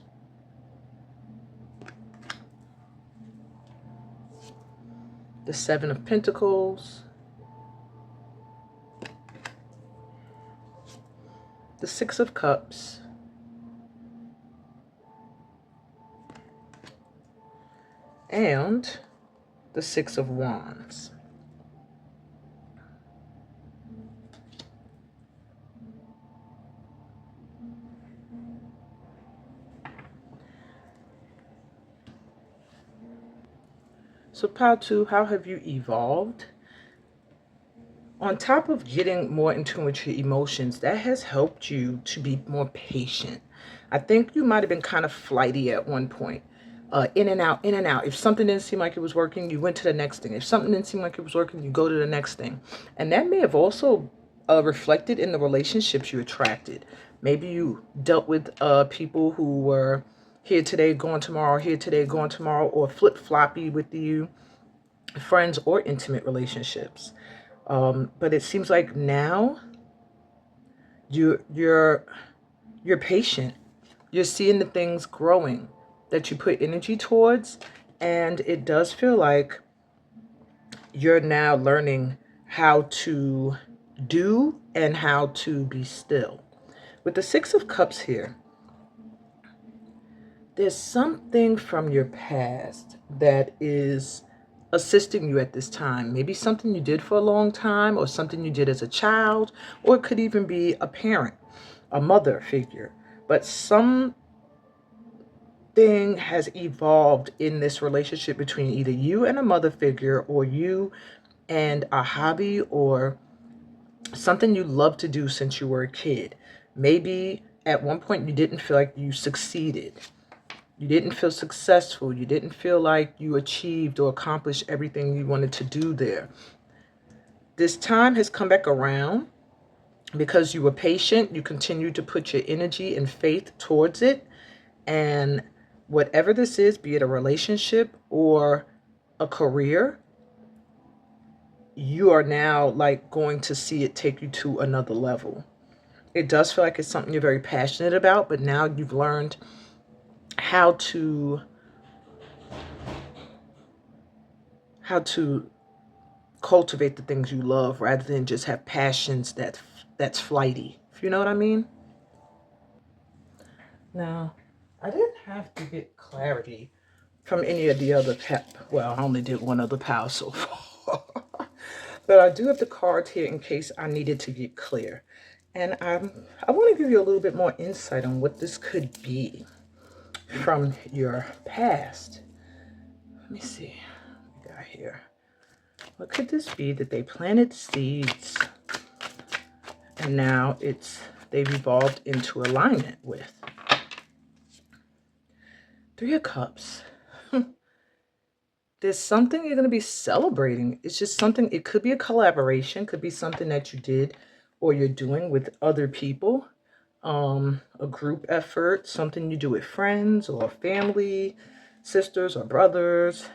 [SPEAKER 1] the Seven of Pentacles, the Six of Cups, and the Six of Wands. So pal 2, how have you evolved? On top of getting more in tune with your emotions, that has helped you to be more patient. I think you might have been kind of flighty at one point. In and out, in and out. If something didn't seem like it was working, you went to the next thing. If something didn't seem like it was working, you go to the next thing. And that may have also reflected in the relationships you attracted. Maybe you dealt with people who were here today, going tomorrow, here today, going tomorrow, or flip-floppy with you, friends or intimate relationships. But it seems like now you're patient. You're seeing the things growing that you put energy towards, and it does feel like you're now learning how to do and how to be still. With the Six of Cups here, there's something from your past that is assisting you at this time. Maybe something you did for a long time, or something you did as a child, or it could even be a parent, a mother figure. But something has evolved in this relationship between either you and a mother figure, or you and a hobby, or something you loved to do since you were a kid. Maybe at one point you didn't feel like you succeeded. You didn't feel successful. You didn't feel like you achieved or accomplished everything you wanted to do there. This time has come back around because you were patient. You continued to put your energy and faith towards it. And whatever this is, be it a relationship or a career, you are now like going to see it take you to another level. It does feel like it's something you're very passionate about, but now you've learned how to cultivate the things you love rather than just have passions that's flighty. If you know what I mean? Now, I didn't have to get clarity from any of the other well, I only did one other pal so far. But I do have the cards here in case I needed to get clear. And I want to give you a little bit more insight on what this could be from your past. Let me see what we got here. What could this be that they planted seeds and now they've evolved into alignment with? Three of Cups. There's something you're going to be celebrating. It's just something, it could be a collaboration, could be something that you did or you're doing with other people, a group effort, something you do with friends or family, sisters or brothers.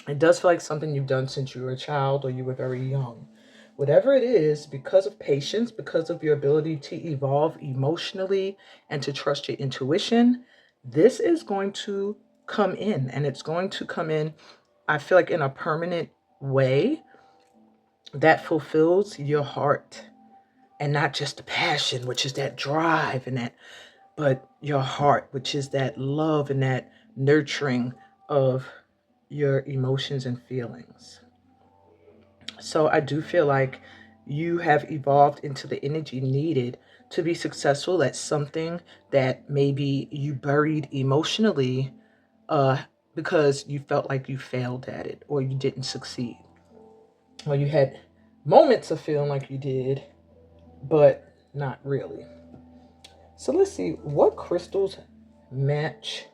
[SPEAKER 1] It does feel like something you've done since you were a child or you were very young. Whatever it is, because of patience, because of your ability to evolve emotionally and to trust your intuition, this is going to come in, and it's going to come in, I feel like, in a permanent way that fulfills your heart, and not just the passion, which is that drive and that, but your heart, which is that love and that nurturing of your emotions and feelings. So I do feel like you have evolved into the energy needed to be successful at something that maybe you buried emotionally uh, because you felt like you failed at it or you didn't succeed. Or you had moments of feeling like you did, but not really. So let's see, what crystals match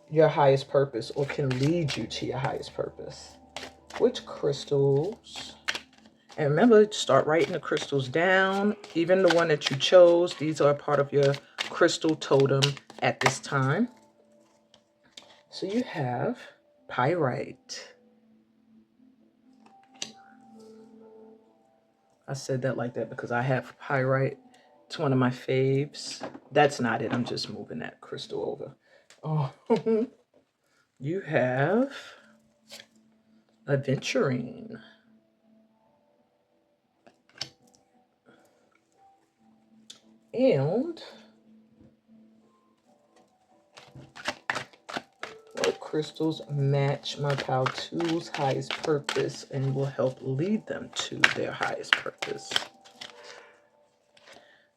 [SPEAKER 1] your highest purpose or can lead you to your highest purpose? Which crystals? And remember, start writing the crystals down. Even the one that you chose, these are part of your crystal totem at this time. So you have pyrite. I said that like that because I have pyrite. It's one of my faves. That's not it. I'm just moving that crystal over. Oh, you have aventurine. And what crystals match my pal 2's highest purpose and will help lead them to their highest purpose?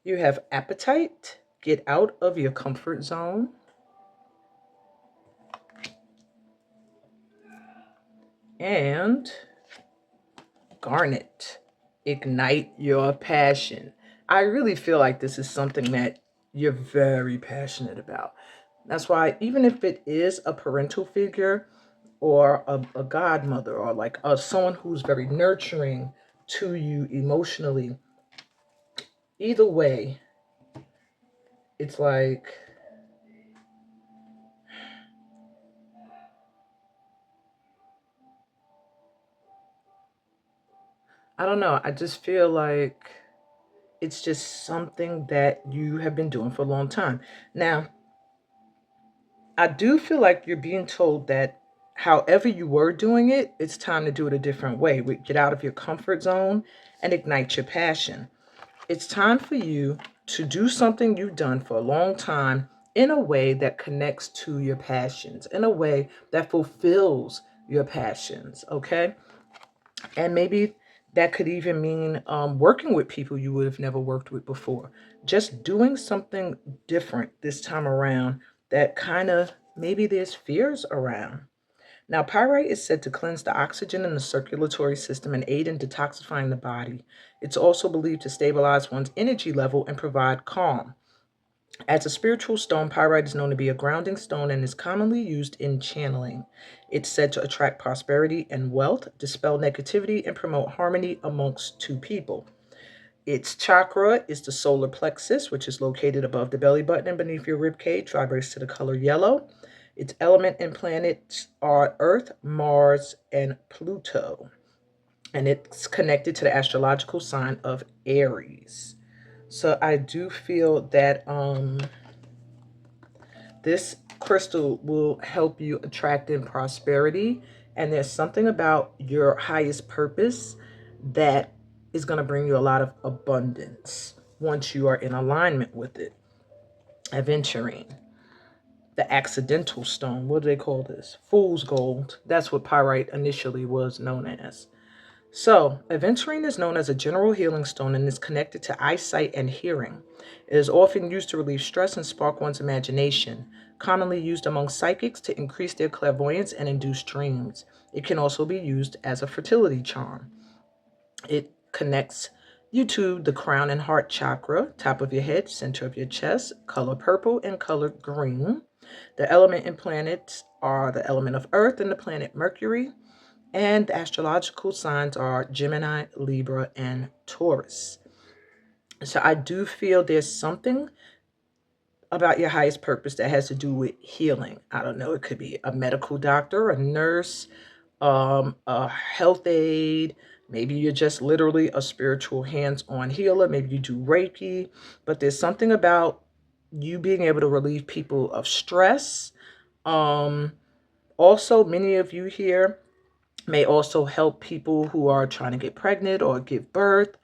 [SPEAKER 1] You have appetite. Get out of your comfort zone. And garnet. Ignite your passion. I really feel like this is something that you're very passionate about. That's why, even if it is a parental figure or a godmother or like someone who's very nurturing to you emotionally, either way, it's like, I don't know. I just feel like it's just something that you have been doing for a long time. Now, I do feel like you're being told that however you were doing it, it's time to do it a different way. Get out of your comfort zone and ignite your passion. It's time for you to do something you've done for a long time in a way that connects to your passions, in a way that fulfills your passions, okay? And maybe that could even mean working with people you would have never worked with before. Just doing something different this time around that kind of maybe there's fears around. Now, pyrite is said to cleanse the oxygen in the circulatory system and aid in detoxifying the body. It's also believed to stabilize one's energy level and provide calm. As a spiritual stone, pyrite is known to be a grounding stone and is commonly used in channeling. It's said to attract prosperity and wealth, dispel negativity, and promote harmony amongst two people. Its chakra is the solar plexus, which is located above the belly button and beneath your rib cage, vibrates to the color yellow. Its element and planets are Earth, Mars, and Pluto. And it's connected to the astrological sign of Aries. So I do feel that This crystal will help you attract in prosperity. And there's something about your highest purpose that is going to bring you a lot of abundance once you are in alignment with it. Aventurine, the accidental stone. What do they call this? Fool's gold. That's what pyrite initially was known as. So, aventurine is known as a general healing stone and is connected to eyesight and hearing. It is often used to relieve stress and spark one's imagination, commonly used among psychics to increase their clairvoyance and induce dreams. It can also be used as a fertility charm. It connects you to the crown and heart chakra, top of your head, center of your chest, color purple and color green. The element in planets are the element of Earth and the planet Mercury. And the astrological signs are Gemini, Libra, and Taurus. So I do feel there's something about your highest purpose that has to do with healing. I don't know. It could be a medical doctor, a nurse, a health aide. Maybe you're just literally a spiritual hands-on healer. Maybe you do Reiki. But there's something about you being able to relieve people of stress. Also, many of you here may also help people who are trying to get pregnant or give birth,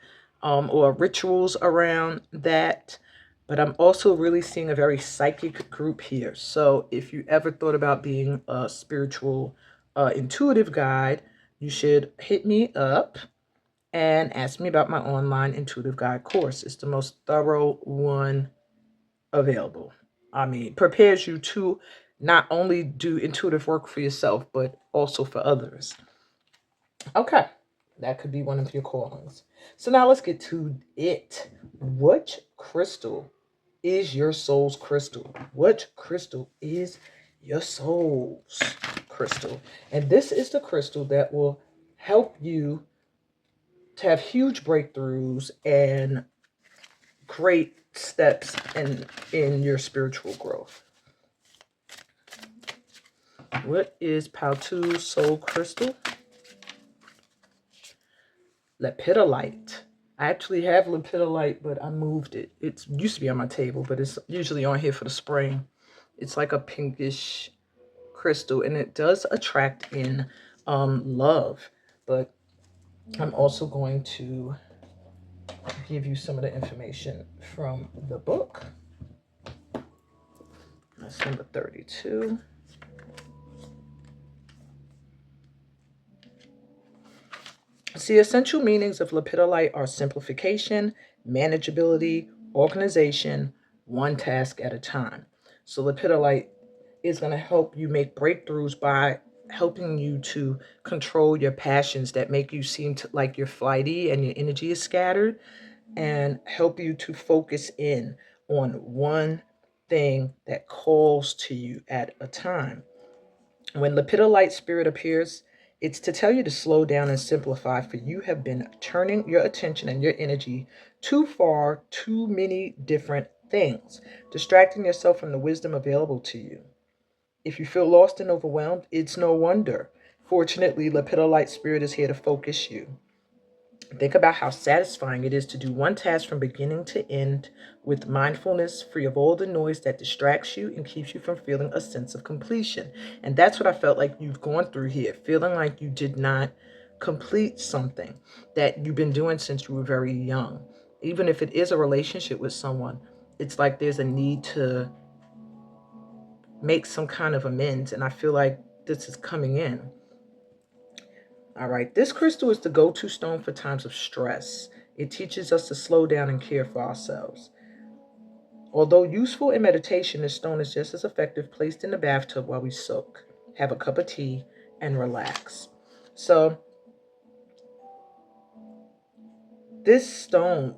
[SPEAKER 1] or rituals around that. But I'm also really seeing a very psychic group here. So if you ever thought about being a spiritual intuitive guide, you should hit me up and ask me about my online intuitive guide course. It's the most thorough one available. I mean, prepares you to not only do intuitive work for yourself, but also for others. Okay, that could be one of your callings. So now let's get to it. Which crystal is your soul's crystal? Which crystal is your soul's crystal? And this is the crystal that will help you to have huge breakthroughs and great steps in your spiritual growth. What is Pautu's soul crystal? Lepidolite. I actually have lepidolite, but I moved it. It used to be on my table, but it's usually on here for the spring. It's like a pinkish crystal, and it does attract in love. But I'm also going to give you some of the information from the book. That's number 32. The essential meanings of lepidolite are simplification, manageability, organization, one task at a time. So lepidolite is going to help you make breakthroughs by helping you to control your passions that make you seem like you're flighty and your energy is scattered, and help you to focus in on one thing that calls to you at a time. When lepidolite spirit appears, it's to tell you to slow down and simplify, for you have been turning your attention and your energy too far, too many different things, distracting yourself from the wisdom available to you. If you feel lost and overwhelmed, it's no wonder. Fortunately, lepidolite spirit is here to focus you. Think about how satisfying it is to do one task from beginning to end with mindfulness, free of all the noise that distracts you and keeps you from feeling a sense of completion. And that's what I felt like you've gone through here, feeling like you did not complete something that you've been doing since you were very young. Even if it is a relationship with someone, it's like there's a need to make some kind of amends. And I feel like this is coming in. All right, this crystal is the go-to stone for times of stress. It teaches us to slow down and care for ourselves. Although useful in meditation, this stone is just as effective placed in the bathtub while we soak, have a cup of tea, and relax. So this stone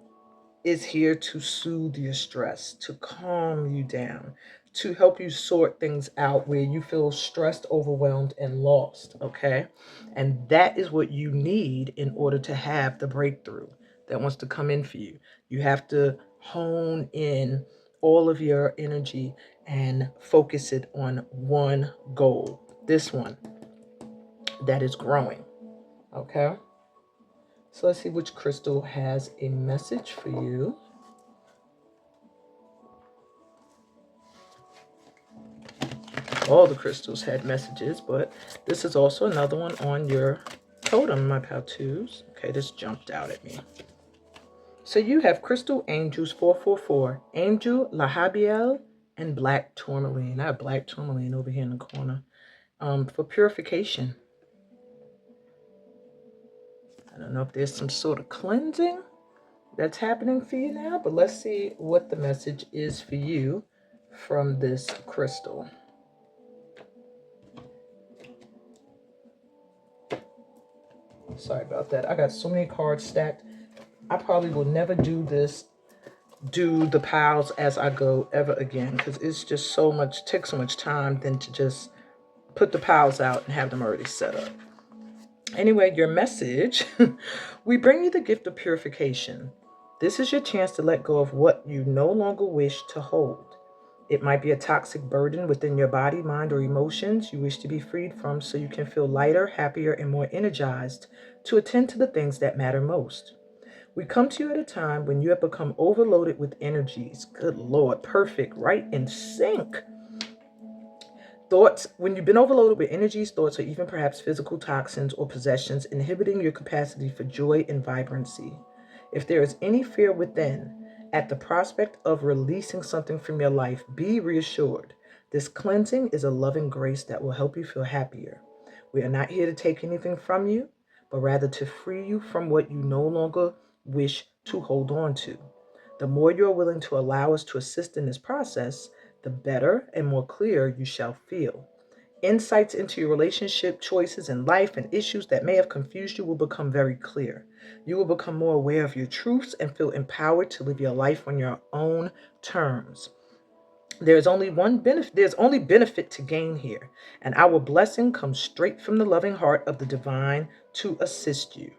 [SPEAKER 1] is here to soothe your stress, to calm you down, to help you sort things out where you feel stressed, overwhelmed, and lost, okay? And that is what you need in order to have the breakthrough that wants to come in for you. You have to hone in all of your energy and focus it on one goal, this one that is growing, okay? So let's see which crystal has a message for you. all the crystals had messages, but this is also another one on your totem, my pal twos. Okay, this jumped out at me. So you have Crystal Angels 444, Angel Lahabiel, and Black Tourmaline. I have Black Tourmaline over here in the corner. For purification. I don't know if there's some sort of cleansing that's happening for you now, but let's see what the message is for you from this crystal. Sorry about that. I got so many cards stacked. I probably will never do the piles as I go ever again, because it's just so much, takes so much time than to just put the piles out and have them already set up. Anyway, your message, we bring you the gift of purification. This is your chance to let go of what you no longer wish to hold. It might be a toxic burden within your body, mind, or emotions you wish to be freed from so you can feel lighter, happier, and more energized to attend to the things that matter most. We come to you at a time when you have become overloaded with energies. Good Lord, perfect, right in sync. Thoughts, when you've been overloaded with energies, thoughts, or even perhaps physical toxins or possessions, inhibiting your capacity for joy and vibrancy. If there is any fear within, at the prospect of releasing something from your life, be reassured. This cleansing is a loving grace that will help you feel happier. We are not here to take anything from you, but rather to free you from what you no longer wish to hold on to. The more you are willing to allow us to assist in this process, the better and more clear you shall feel. Insights into your relationship, choices in life, and issues that may have confused you will become very clear. You will become more aware of your truths and feel empowered to live your life on your own terms. There's only benefit to gain here, and our blessing comes straight from the loving heart of the divine to assist you.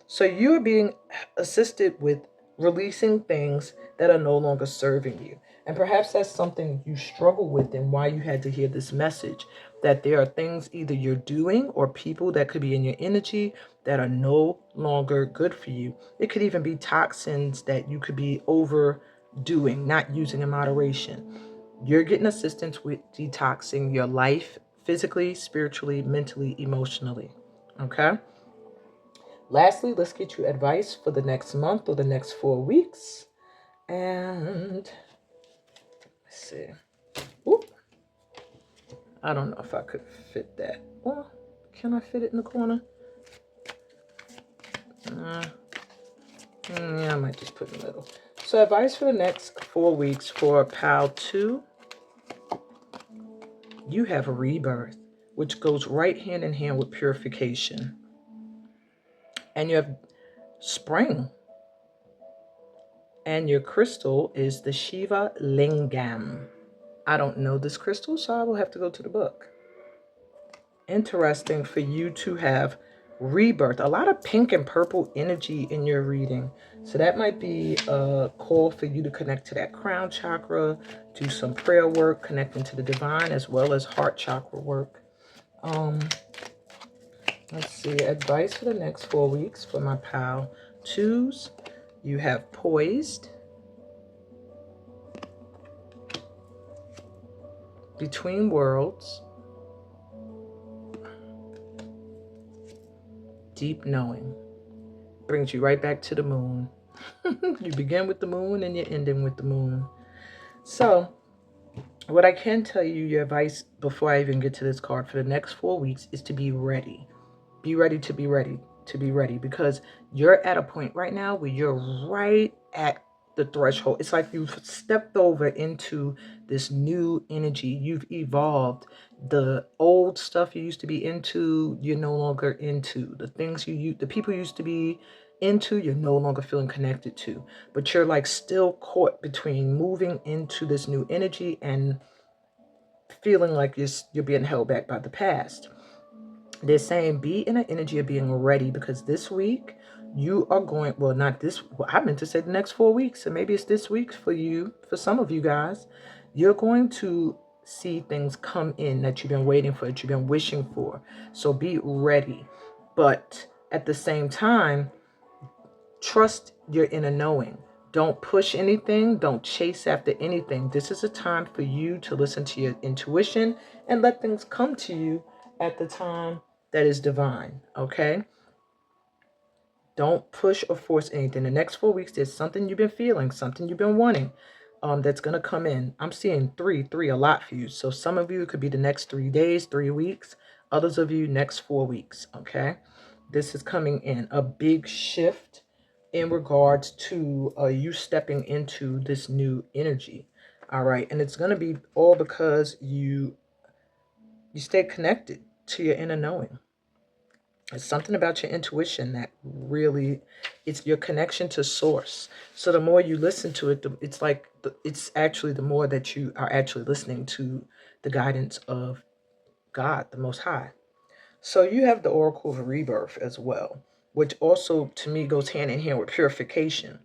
[SPEAKER 1] So you are being assisted with releasing things that are no longer serving you. And perhaps that's something you struggle with and why you had to hear this message, that there are things either you're doing or people that could be in your energy that are no longer good for you. It could even be toxins that you could be overdoing, not using in moderation. You're getting assistance with detoxing your life physically, spiritually, mentally, emotionally. Okay? Lastly, let's get you advice for the next month or the next 4 weeks. And let's see. Oop. I don't know if I could fit that. Well, can I fit it in the corner? Yeah, I might just put it in the middle. So advice for the next 4 weeks for Pal 2. You have a rebirth, which goes right hand in hand with purification. And you have spring. And your crystal is the Shiva Lingam. I don't know this crystal, so I will have to go to the book. Interesting for you to have rebirth. A lot of pink and purple energy in your reading. So that might be a call for you to connect to that crown chakra, do some prayer work, connecting to the divine, as well as heart chakra work. Let's see, advice for the next 4 weeks for my pal 2s. You have poised, between worlds, deep knowing. Brings you right back to the moon. You begin with the moon and you're ending with the moon. So what I can tell you, your advice before I even get to this card for the next 4 weeks is to be ready. Be ready to be ready to be ready, because you're at a point right now where you're right at the threshold. It's like you've stepped over into this new energy. You've evolved. The old stuff you used to be into, you're no longer into. The things the people used to be into, you're no longer feeling connected to. But you're like still caught between moving into this new energy and feeling like you're being held back by the past. They're saying be in an energy of being ready, because this week you are going, well, not this, well, I meant to say the next 4 weeks, so maybe it's this week for you, for some of you guys. You're going to see things come in that you've been waiting for, that you've been wishing for. So be ready. But at the same time, trust your inner knowing. Don't push anything. Don't chase after anything. This is a time for you to listen to your intuition and let things come to you at the time that is divine. Okay? Don't push or force anything. The next 4 weeks, there's something you've been feeling, something you've been wanting, that's going to come in. I'm seeing three a lot for you. So some of you, it could be the next 3 days, 3 weeks. Others of you, next 4 weeks. Okay? This is coming in. A big shift in regards to you stepping into this new energy. All right. And it's going to be all because you stay connected to your inner knowing. It's something about your intuition that really, it's your connection to source. So the more you listen to it, it's like, it's actually the more that you are actually listening to the guidance of God, the Most High. So you have the Oracle of Rebirth as well, which also to me goes hand in hand with purification.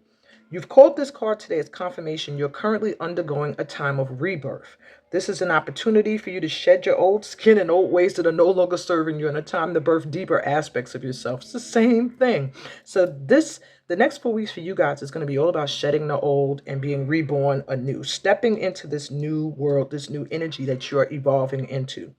[SPEAKER 1] You've called this card today as confirmation you're currently undergoing a time of rebirth. This is an opportunity for you to shed your old skin and old ways that are no longer serving you, and a time to birth deeper aspects of yourself. It's the same thing. So the next 4 weeks for you guys is going to be all about shedding the old and being reborn anew, stepping into this new world, this new energy that you're evolving into.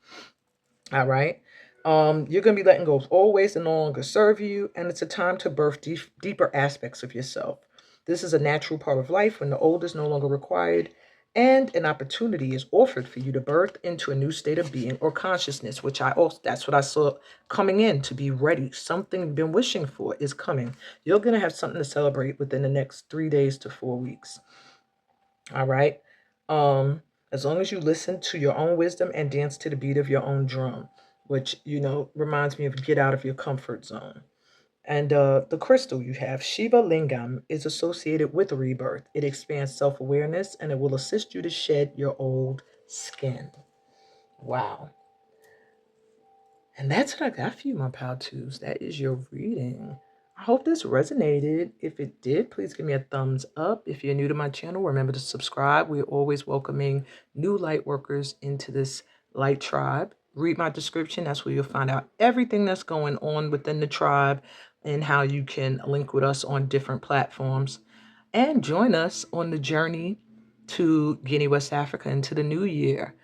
[SPEAKER 1] All right. You're going to be letting go of old ways that no longer serve you, and it's a time to birth deeper aspects of yourself. This is a natural part of life when the old is no longer required, and an opportunity is offered for you to birth into a new state of being or consciousness, which that's what I saw coming in, to be ready. Something you've been wishing for is coming. You're going to have something to celebrate within the next 3 days to 4 weeks. All right. As long as you listen to your own wisdom and dance to the beat of your own drum, which, reminds me of get out of your comfort zone. And the crystal you have, Shiva Lingam, is associated with rebirth. It expands self-awareness and it will assist you to shed your old skin. Wow. And that's what I got for you, my pal twos. That is your reading. I hope this resonated. If it did, please give me a thumbs up. If you're new to my channel, remember to subscribe. We're always welcoming new light workers into this light tribe. Read my description. That's where you'll find out everything that's going on within the tribe and how you can link with us on different platforms. And join us on the journey to Guinea, West Africa, into the new year.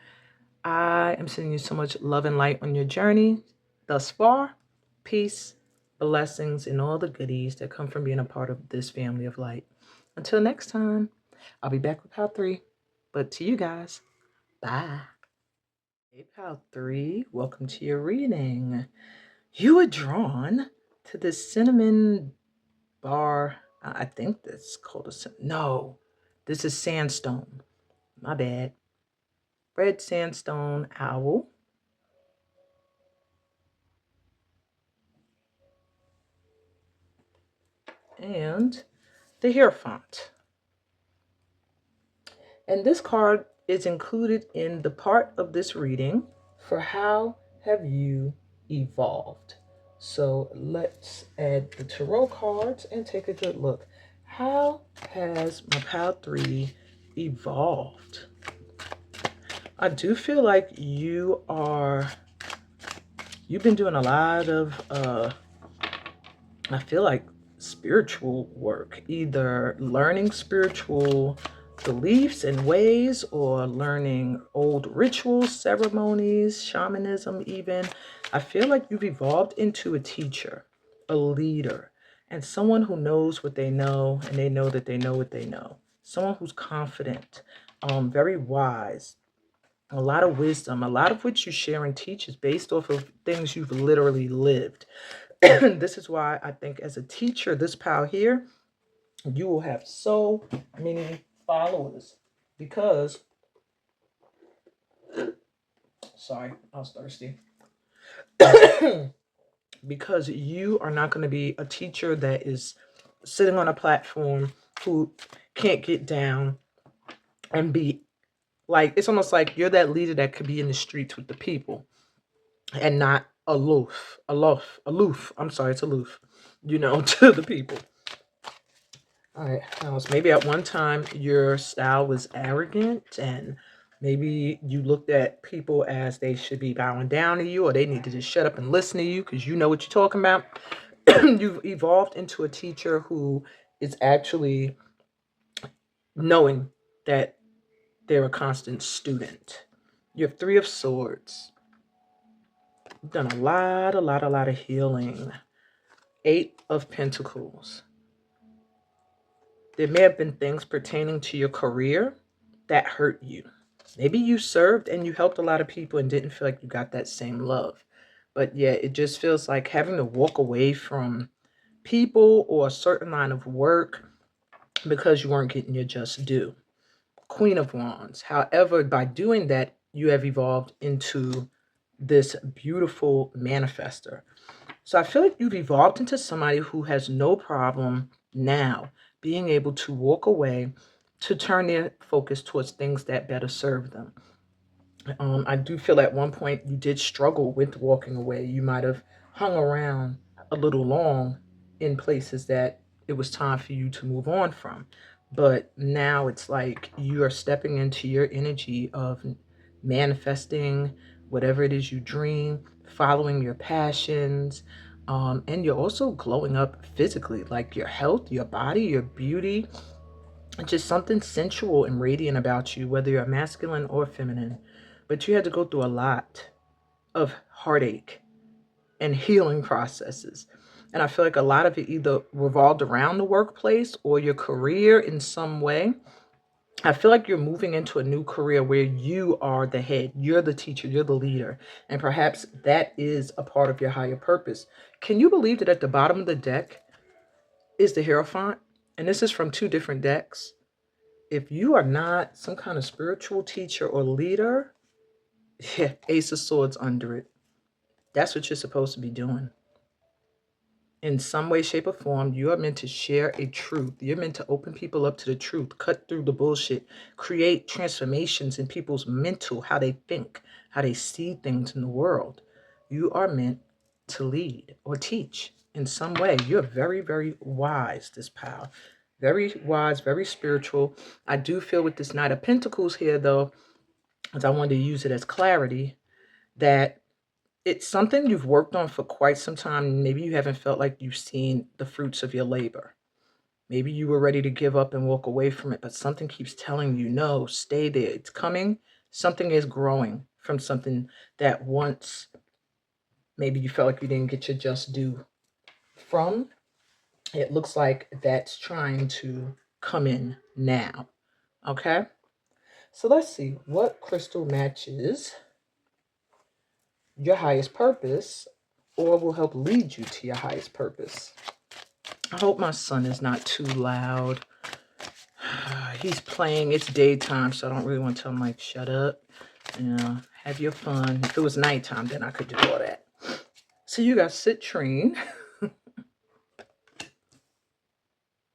[SPEAKER 1] I am sending you so much love and light on your journey thus far. Peace, blessings, and all the goodies that come from being a part of this family of light. Until next time, I'll be back with Pal 3. But to you guys, bye. Hey, Pal 3, welcome to your reading. You were drawn to this cinnamon bar. I think that's called no, this is sandstone. My bad. Red sandstone owl. And the Hierophant. And this card is included in the part of this reading for how have you evolved. So let's add the tarot cards and take a good look. How has my pal 3 evolved? I do feel like you've been doing a lot of I feel like spiritual work, either learning spiritual beliefs and ways or learning old rituals, ceremonies, shamanism even. I feel like you've evolved into a teacher, a leader, and someone who knows what they know and they know that they know what they know. Someone who's confident, very wise, a lot of wisdom, a lot of which you share and teach is based off of things you've literally lived. This is why I think as a teacher, this pal here, you will have so many followers because, sorry, I was thirsty. Because you are not going to be a teacher that is sitting on a platform who can't get down and be like, it's almost like you're that leader that could be in the streets with the people and not aloof. I'm sorry, it's aloof, to the people. All right, Alice, maybe at one time your style was arrogant and maybe you looked at people as they should be bowing down to you or they need to just shut up and listen to you because you know what you're talking about. You've evolved into a teacher who is actually knowing that they're a constant student. You have Three of Swords. You've done a lot of healing. Eight of Pentacles. There may have been things pertaining to your career that hurt you. Maybe you served and you helped a lot of people and didn't feel like you got that same love. But yeah, it just feels like having to walk away from people or a certain line of work because you weren't getting your just due. Queen of Wands. However, by doing that, you have evolved into this beautiful manifester. So I feel like you've evolved into somebody who has no problem now being able to walk away to turn their focus towards things that better serve them. I do feel at one point you did struggle with walking away. You might have hung around a little long in places that it was time for you to move on from. But now it's like you are stepping into your energy of manifesting whatever it is you dream, following your passions, and you're also glowing up physically, like your health, your body, your beauty, just something sensual and radiant about you, whether you're masculine or feminine. But you had to go through a lot of heartache and healing processes. And I feel like a lot of it either revolved around the workplace or your career in some way. I feel like you're moving into a new career where you are the head, you're the teacher, you're the leader, and perhaps that is a part of your higher purpose. Can you believe that at the bottom of the deck is the Hierophant? And this is from two different decks. If you are not some kind of spiritual teacher or leader, yeah, Ace of Swords under it. That's what you're supposed to be doing. In some way, shape, or form, you are meant to share a truth. You're meant to open people up to the truth, cut through the bullshit, create transformations in people's mental, how they think, how they see things in the world. You are meant to lead or teach in some way. You're very, very wise, this pal. Very wise, very spiritual. I do feel with this Knight of Pentacles here, though, as I wanted to use it as clarity, that it's something you've worked on for quite some time. Maybe you haven't felt like you've seen the fruits of your labor. Maybe you were ready to give up and walk away from it, but something keeps telling you, no, stay there. It's coming. Something is growing from something that once maybe you felt like you didn't get your just due from. It looks like that's trying to come in now. Okay? So let's see what crystal matches your highest purpose or will help lead you to your highest purpose. I hope my son is not too loud. He's playing. It's daytime, so I don't really want to tell him, like, shut up. You know, have your fun. If it was nighttime, then I could do all that. So you got citrine.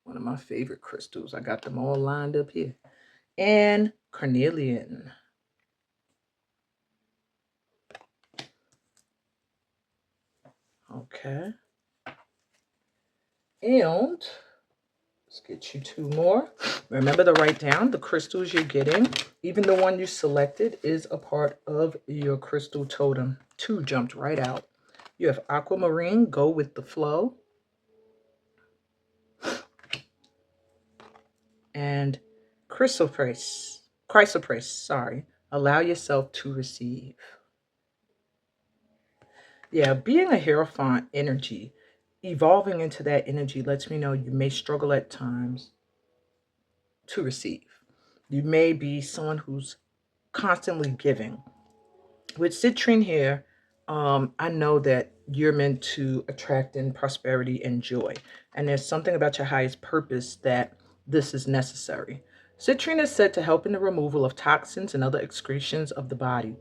[SPEAKER 1] One of my favorite crystals. I got them all lined up here. And carnelian. Okay. And let's get you two more. Remember to write down the crystals you're getting. Even the one you selected is a part of your crystal totem. Two jumped right out. You have aquamarine, go with the flow. And chrysoprase, sorry. Allow yourself to receive. Yeah, being a Hierophant energy, evolving into that energy lets me know you may struggle at times to receive. You may be someone who's constantly giving. With citrine here, I know that you're meant to attract in prosperity and joy. And there's something about your highest purpose that this is necessary. Citrine is said to help in the removal of toxins and other excretions of the body.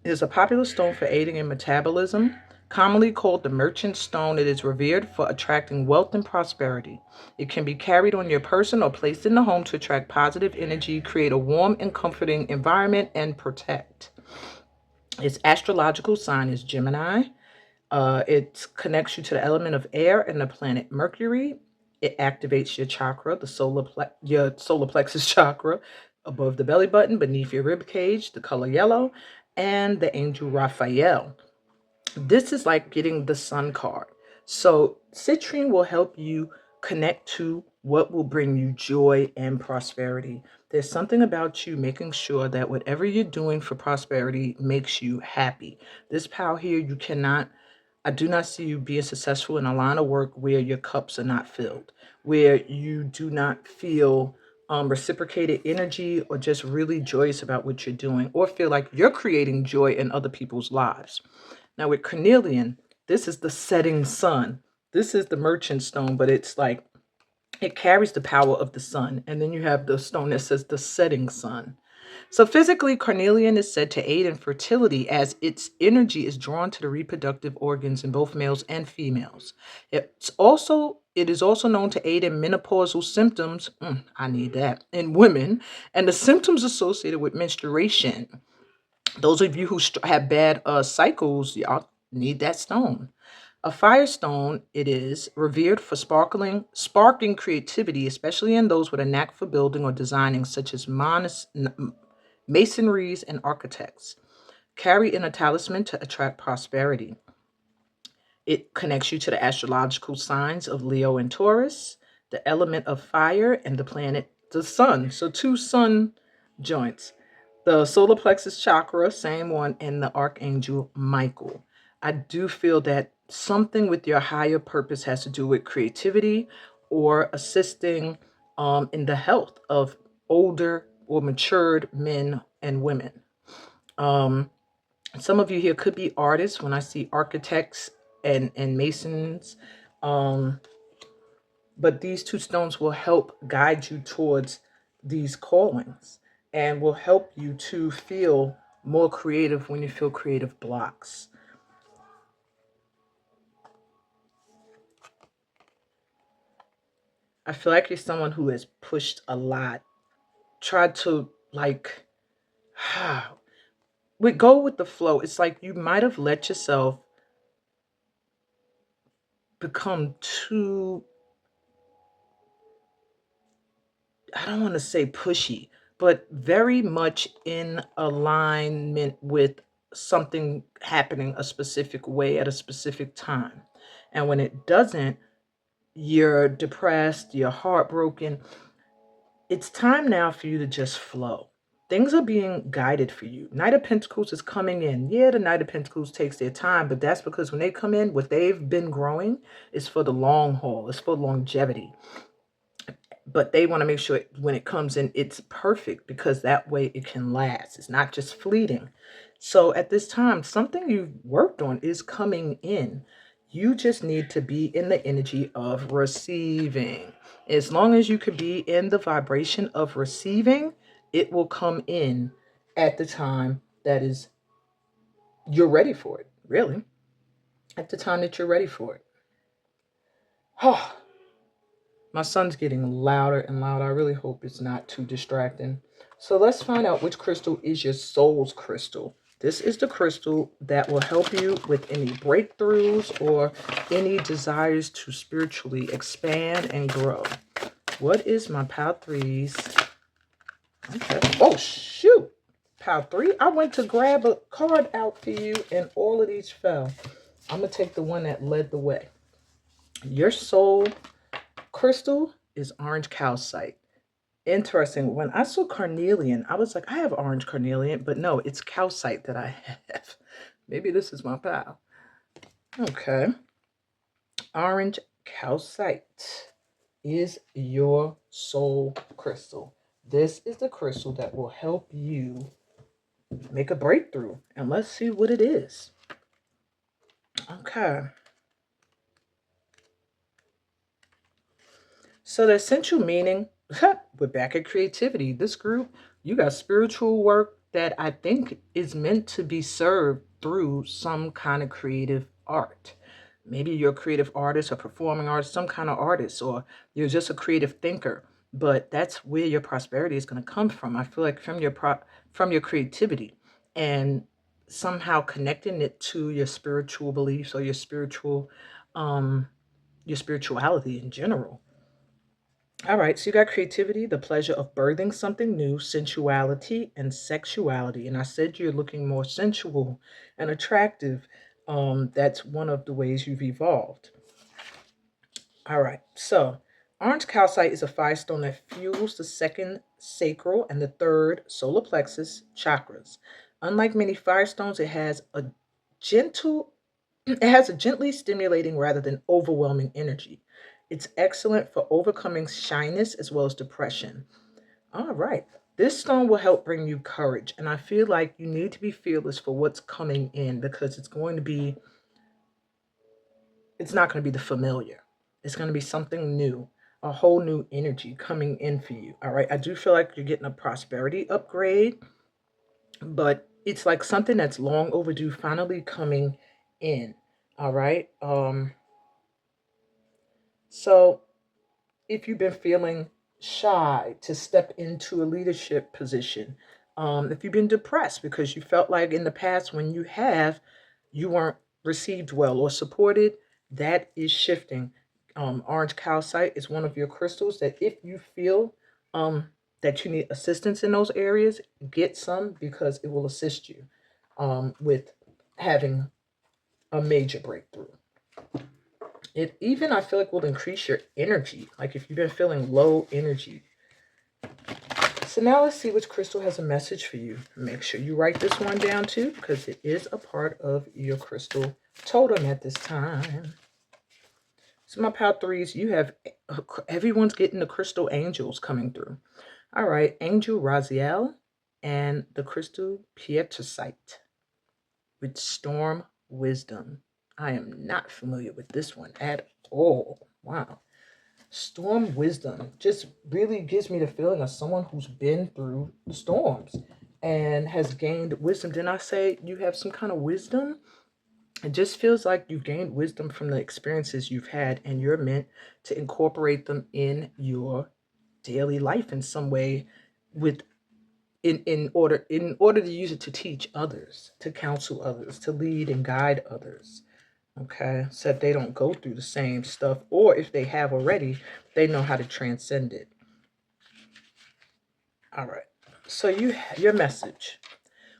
[SPEAKER 1] It is a popular stone for aiding in metabolism. Commonly called the merchant stone, it is revered for attracting wealth and prosperity. It can be carried on your person or placed in the home to attract positive energy, create a warm and comforting environment, and protect. Its astrological sign is Gemini. It connects you to the element of air and the planet Mercury. It activates your chakra, your solar plexus chakra, above the belly button, beneath your rib cage, the color yellow, and the angel Raphael. This is like getting the sun card. So citrine will help you connect to what will bring you joy and prosperity. There's something about you making sure that whatever you're doing for prosperity makes you happy. This pal here, I do not see you being successful in a line of work where your cups are not filled, where you do not feel reciprocated energy or just really joyous about what you're doing or feel like you're creating joy in other people's lives. Now, with carnelian, this is the setting sun. This is the merchant stone, but it's like it carries the power of the sun. And then you have the stone that says the setting sun. So physically, carnelian is said to aid in fertility as its energy is drawn to the reproductive organs in both males and females. It is also known to aid in menopausal symptoms. I need that in women, and the symptoms associated with menstruation. Those of you who have bad cycles, y'all need that stone. A firestone, it is revered for sparking creativity, especially in those with a knack for building or designing, such as masonries and architects. Carry in a talisman to attract prosperity. It connects you to the astrological signs of Leo and Taurus, the element of fire, and the planet, the sun. So two sun joints. The solar plexus chakra, same one, and the archangel Michael. I do feel that something with your higher purpose has to do with creativity or assisting in the health of older or matured men and women. Some of you here could be artists when I see architects and masons. Um, but these two stones will help guide you towards these callings and will help you to feel more creative when you feel creative blocks. I feel like you're someone who has pushed a lot, tried to like, we go with the flow. It's like you might have let yourself become too, I don't want to say pushy, but very much in alignment with something happening a specific way at a specific time. And when it doesn't, you're depressed, you're heartbroken. It's time now for you to just flow. Things are being guided for you. Knight of Pentacles is coming in. Yeah, the Knight of Pentacles takes their time, but that's because when they come in, what they've been growing is for the long haul, it's for longevity. But they want to make sure when it comes in, it's perfect because that way it can last. It's not just fleeting. So at this time, something you've worked on is coming in. You just need to be in the energy of receiving. As long as you could be in the vibration of receiving, it will come in at the time that is you're ready for it, really. At the time that you're ready for it. Oh, my son's getting louder and louder. I really hope it's not too distracting. So let's find out which crystal is your soul's crystal. This is the crystal that will help you with any breakthroughs or any desires to spiritually expand and grow. What is my Pal 3's? Okay. Oh, shoot. Pal 3. I went to grab a card out for you and all of these fell. I'm going to take the one that led the way. Your soul crystal is orange calcite. Interesting. When I saw carnelian, I was like, I have orange carnelian, but no, it's calcite that I have. Maybe this is my pal. Okay. Orange calcite is your soul crystal. This is the crystal that will help you make a breakthrough. And let's see what it is. Okay. So the essential meaning, we're back at creativity. This group, you got spiritual work that I think is meant to be served through some kind of creative art. Maybe you're a creative artist, a performing artist, some kind of artist, or you're just a creative thinker. But that's where your prosperity is going to come from. I feel like from your creativity and somehow connecting it to your spiritual beliefs or your spirituality in general. All right, so you got creativity, the pleasure of birthing something new, sensuality, and sexuality. And I said you're looking more sensual and attractive. That's one of the ways you've evolved. All right, so Orange calcite is a firestone that fuels the second sacral and the third solar plexus chakras. Unlike many firestones, gentle it has a gently stimulating rather than overwhelming energy. It's excellent for overcoming shyness as well as depression. All right. This stone will help bring you courage. And I feel like you need to be fearless for what's coming in because it's not going to be the familiar. It's going to be something new, a whole new energy coming in for you. All right. I do feel like you're getting a prosperity upgrade, but it's like something that's long overdue finally coming in. All right. So if you've been feeling shy to step into a leadership position, if you've been depressed because you felt like in the past when you weren't received well or supported, that is shifting. Orange calcite is one of your crystals that if you feel that you need assistance in those areas, get some because it will assist you with having a major breakthrough. It even, I feel like, will increase your energy. Like if you've been feeling low energy. So now let's see which crystal has a message for you. Make sure you write this one down too, because it is a part of your crystal totem at this time. So my power threes, everyone's getting the crystal angels coming through. All right, Angel Raziel and the crystal Pietrocite with Storm Wisdom. I am not familiar with this one at all. Wow. Storm wisdom just really gives me the feeling of someone who's been through the storms and has gained wisdom. Didn't I say you have some kind of wisdom? It just feels like you've gained wisdom from the experiences you've had, and you're meant to incorporate them in your daily life in some way with in order to use it to teach others, to counsel others, to lead and guide others. Okay, so they don't go through the same stuff, or if they have already, they know how to transcend it. All right, so your message.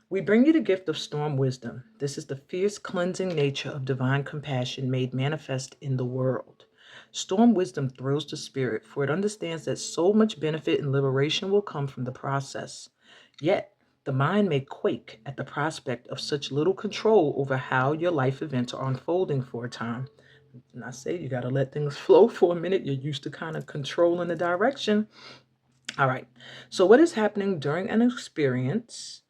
[SPEAKER 1] We bring you the gift of storm wisdom. This is the fierce cleansing nature of divine compassion made manifest in the world. Storm wisdom thrills the spirit, for it understands that so much benefit and liberation will come from the process. Yet, the mind may quake at the prospect of such little control over how your life events are unfolding for a time. And I say you got to let things flow for a minute. You're used to kind of controlling the direction. All right. So, what is happening during an experience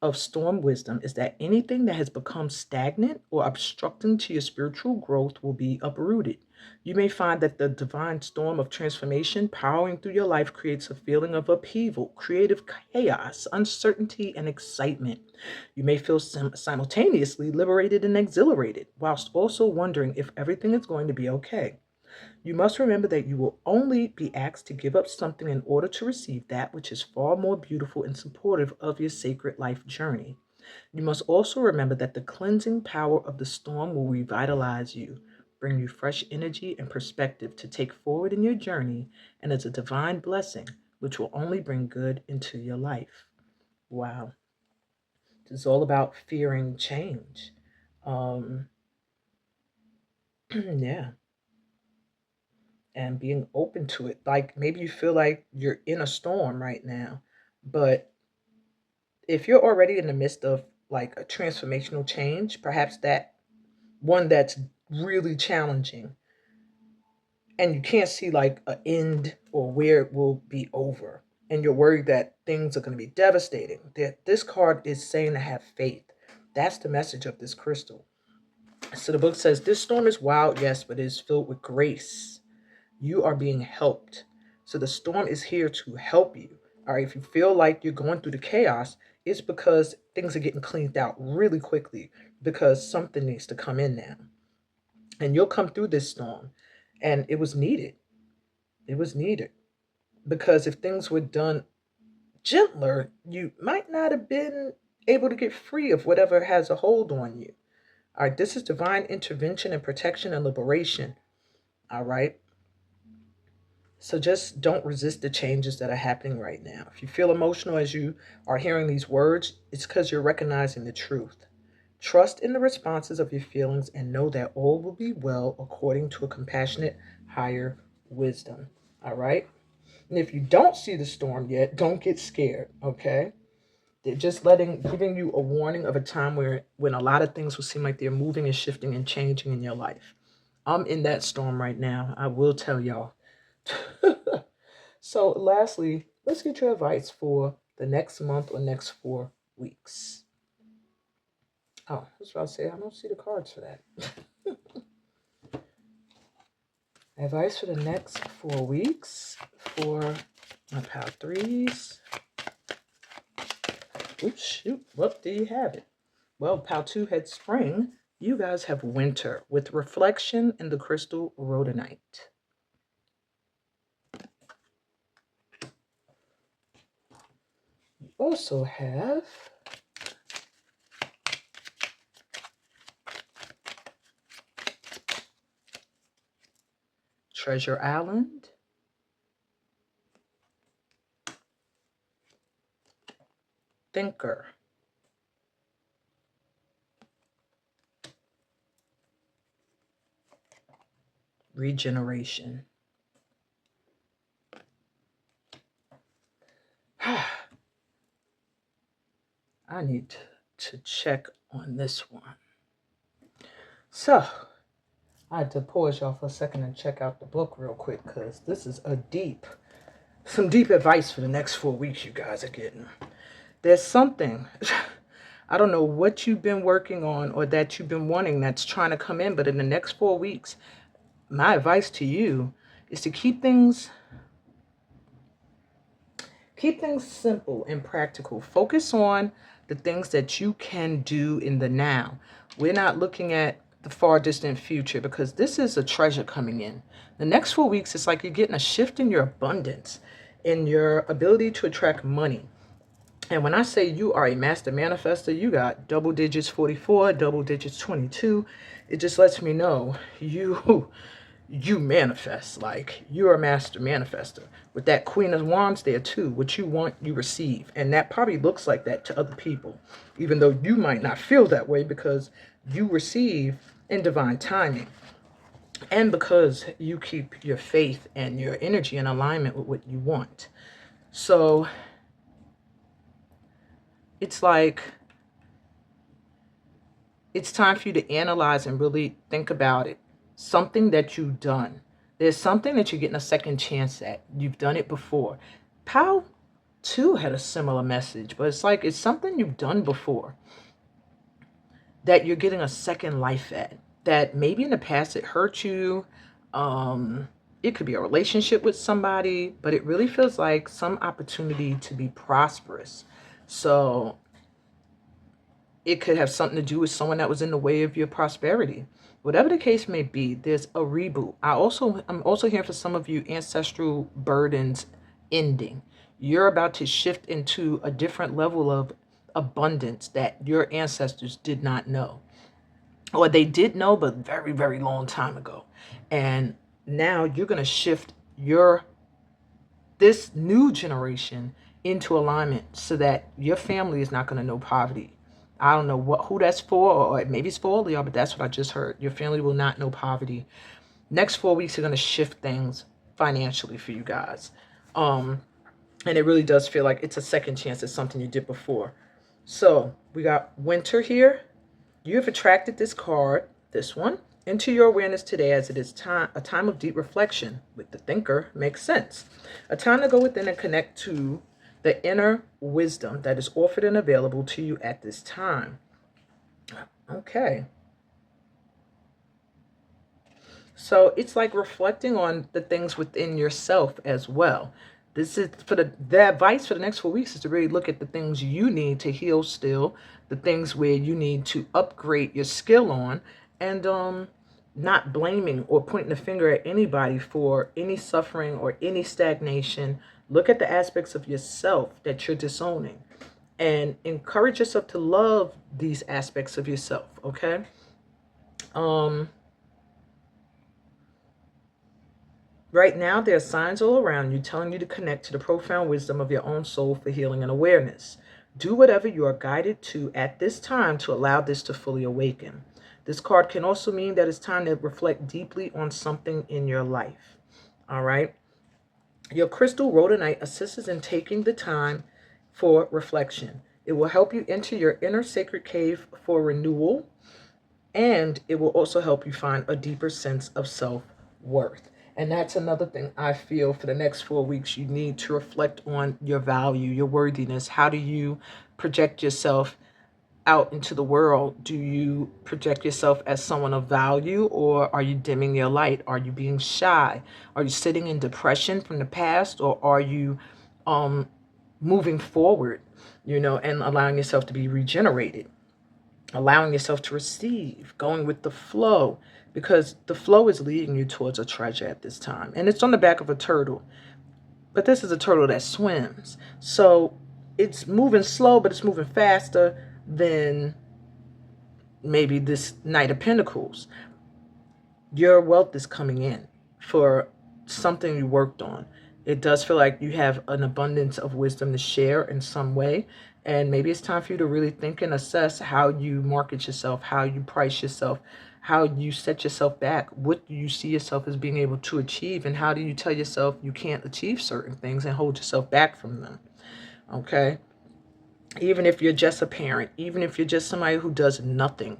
[SPEAKER 1] of storm wisdom is that anything that has become stagnant or obstructing to your spiritual growth will be uprooted. You may find that the divine storm of transformation powering through your life creates a feeling of upheaval, creative chaos, uncertainty, and excitement. You may feel simultaneously liberated and exhilarated, whilst also wondering if everything is going to be okay. You must remember that you will only be asked to give up something in order to receive that which is far more beautiful and supportive of your sacred life journey. You must also remember that the cleansing power of the storm will revitalize you, bring you fresh energy and perspective to take forward in your journey, and is a divine blessing which will only bring good into your life. Wow. It's all about fearing change. Um, yeah. And being open to it. Like maybe you feel like you're in a storm right now, but if you're already in the midst of like a transformational change, perhaps that one that's really challenging, and you can't see like an end or where it will be over, and you're worried that things are going to be devastating, that this card is saying to have faith. That's the message of this crystal. So the book says this storm is wild, yes, but it is filled with grace. You are being helped. So the storm is here to help you. All right. If you feel like you're going through the chaos, it's because things are getting cleaned out really quickly because something needs to come in now. And you'll come through this storm. And it was needed. It was needed. Because if things were done gentler, you might not have been able to get free of whatever has a hold on you. All right. This is divine intervention and protection and liberation. All right. So just don't resist the changes that are happening right now. If you feel emotional as you are hearing these words, it's because you're recognizing the truth. Trust in the responses of your feelings and know that all will be well according to a compassionate higher wisdom. All right. And if you don't see the storm yet, don't get scared. Okay. They're just giving you a warning of a time when a lot of things will seem like they're moving and shifting and changing in your life. I'm in that storm right now. I will tell y'all. So, lastly, let's get your advice for the next month or next 4 weeks. Oh, I was about to say, I don't see the cards for that. Advice for the next 4 weeks for my pile threes. Oops, shoot. Well, there you have it. Well, pile two had spring. You guys have winter with reflection in the crystal rhodonite. You also have Treasure Island, Thinker, Regeneration. I need to check on this one. So, I had to pause y'all for a second and check out the book real quick because this is some deep advice for the next 4 weeks you guys are getting. There's something, I don't know what you've been working on or that you've been wanting that's trying to come in, but in the next 4 weeks, my advice to you is to keep things simple and practical. Focus on the things that you can do in the now. We're not looking at the far distant future because this is a treasure coming in. The next 4 weeks, it's like you're getting a shift in your abundance, in your ability to attract money. And when I say you are a master manifester, you got double digits 44, double digits 22. It just lets me know you manifest, like you're a master manifester. With that Queen of Wands there too, what you want, you receive. And that probably looks like that to other people, even though you might not feel that way because you receive in divine timing. And because you keep your faith and your energy in alignment with what you want. So it's like, it's time for you to analyze and really think about it. Something that you've done. There's something that you're getting a second chance at. You've done it before. Pal 2 had a similar message, but it's like it's something you've done before that you're getting a second life at. That maybe in the past it hurt you. It could be a relationship with somebody, but it really feels like some opportunity to be prosperous. So it could have something to do with someone that was in the way of your prosperity. Whatever the case may be, there's a reboot. I'm also hearing for some of you ancestral burdens ending. You're about to shift into a different level of abundance that your ancestors did not know. Or they did know, but very, very long time ago. And now you're going to shift this new generation into alignment so that your family is not going to know poverty. I don't know who that's for, or maybe it's for all of y'all, but that's what I just heard. Your family will not know poverty. Next 4 weeks are going to shift things financially for you guys. And it really does feel like it's a second chance at something you did before. So we got winter here. You have attracted this card, this one, into your awareness today as it is a time of deep reflection. With the thinker, makes sense. A time to go within and connect to the inner wisdom that is offered and available to you at this time. Okay. So it's like reflecting on the things within yourself as well. This is for the advice for the next 4 weeks is to really look at the things you need to heal still, the things where you need to upgrade your skill on, and not blaming or pointing the finger at anybody for any suffering or any stagnation. Look at the aspects of yourself that you're disowning and encourage yourself to love these aspects of yourself, okay? Right now, there are signs all around you telling you to connect to the profound wisdom of your own soul for healing and awareness. Do whatever you are guided to at this time to allow this to fully awaken. This card can also mean that it's time to reflect deeply on something in your life. All right. Your crystal rhodonite assists in taking the time for reflection. It will help you enter your inner sacred cave for renewal, and it will also help you find a deeper sense of self-worth. And that's another thing I feel for the next 4 weeks. You need to reflect on your value, your worthiness. How do you project yourself out into the world? Do you project yourself as someone of value, or are you dimming your light? Are you being shy? Are you sitting in depression from the past, or are you moving forward, and allowing yourself to be regenerated, allowing yourself to receive, going with the flow, because the flow is leading you towards a treasure at this time. And it's on the back of a turtle, but this is a turtle that swims. So it's moving slow, but it's moving faster than maybe this Knight of Pentacles. Your wealth is coming in for something you worked on. It does feel like you have an abundance of wisdom to share in some way. And maybe it's time for you to really think and assess how you market yourself, how you price yourself, how you set yourself back. What do you see yourself as being able to achieve? And how do you tell yourself you can't achieve certain things and hold yourself back from them? Okay. Even if you're just a parent, even if you're just somebody who does nothing,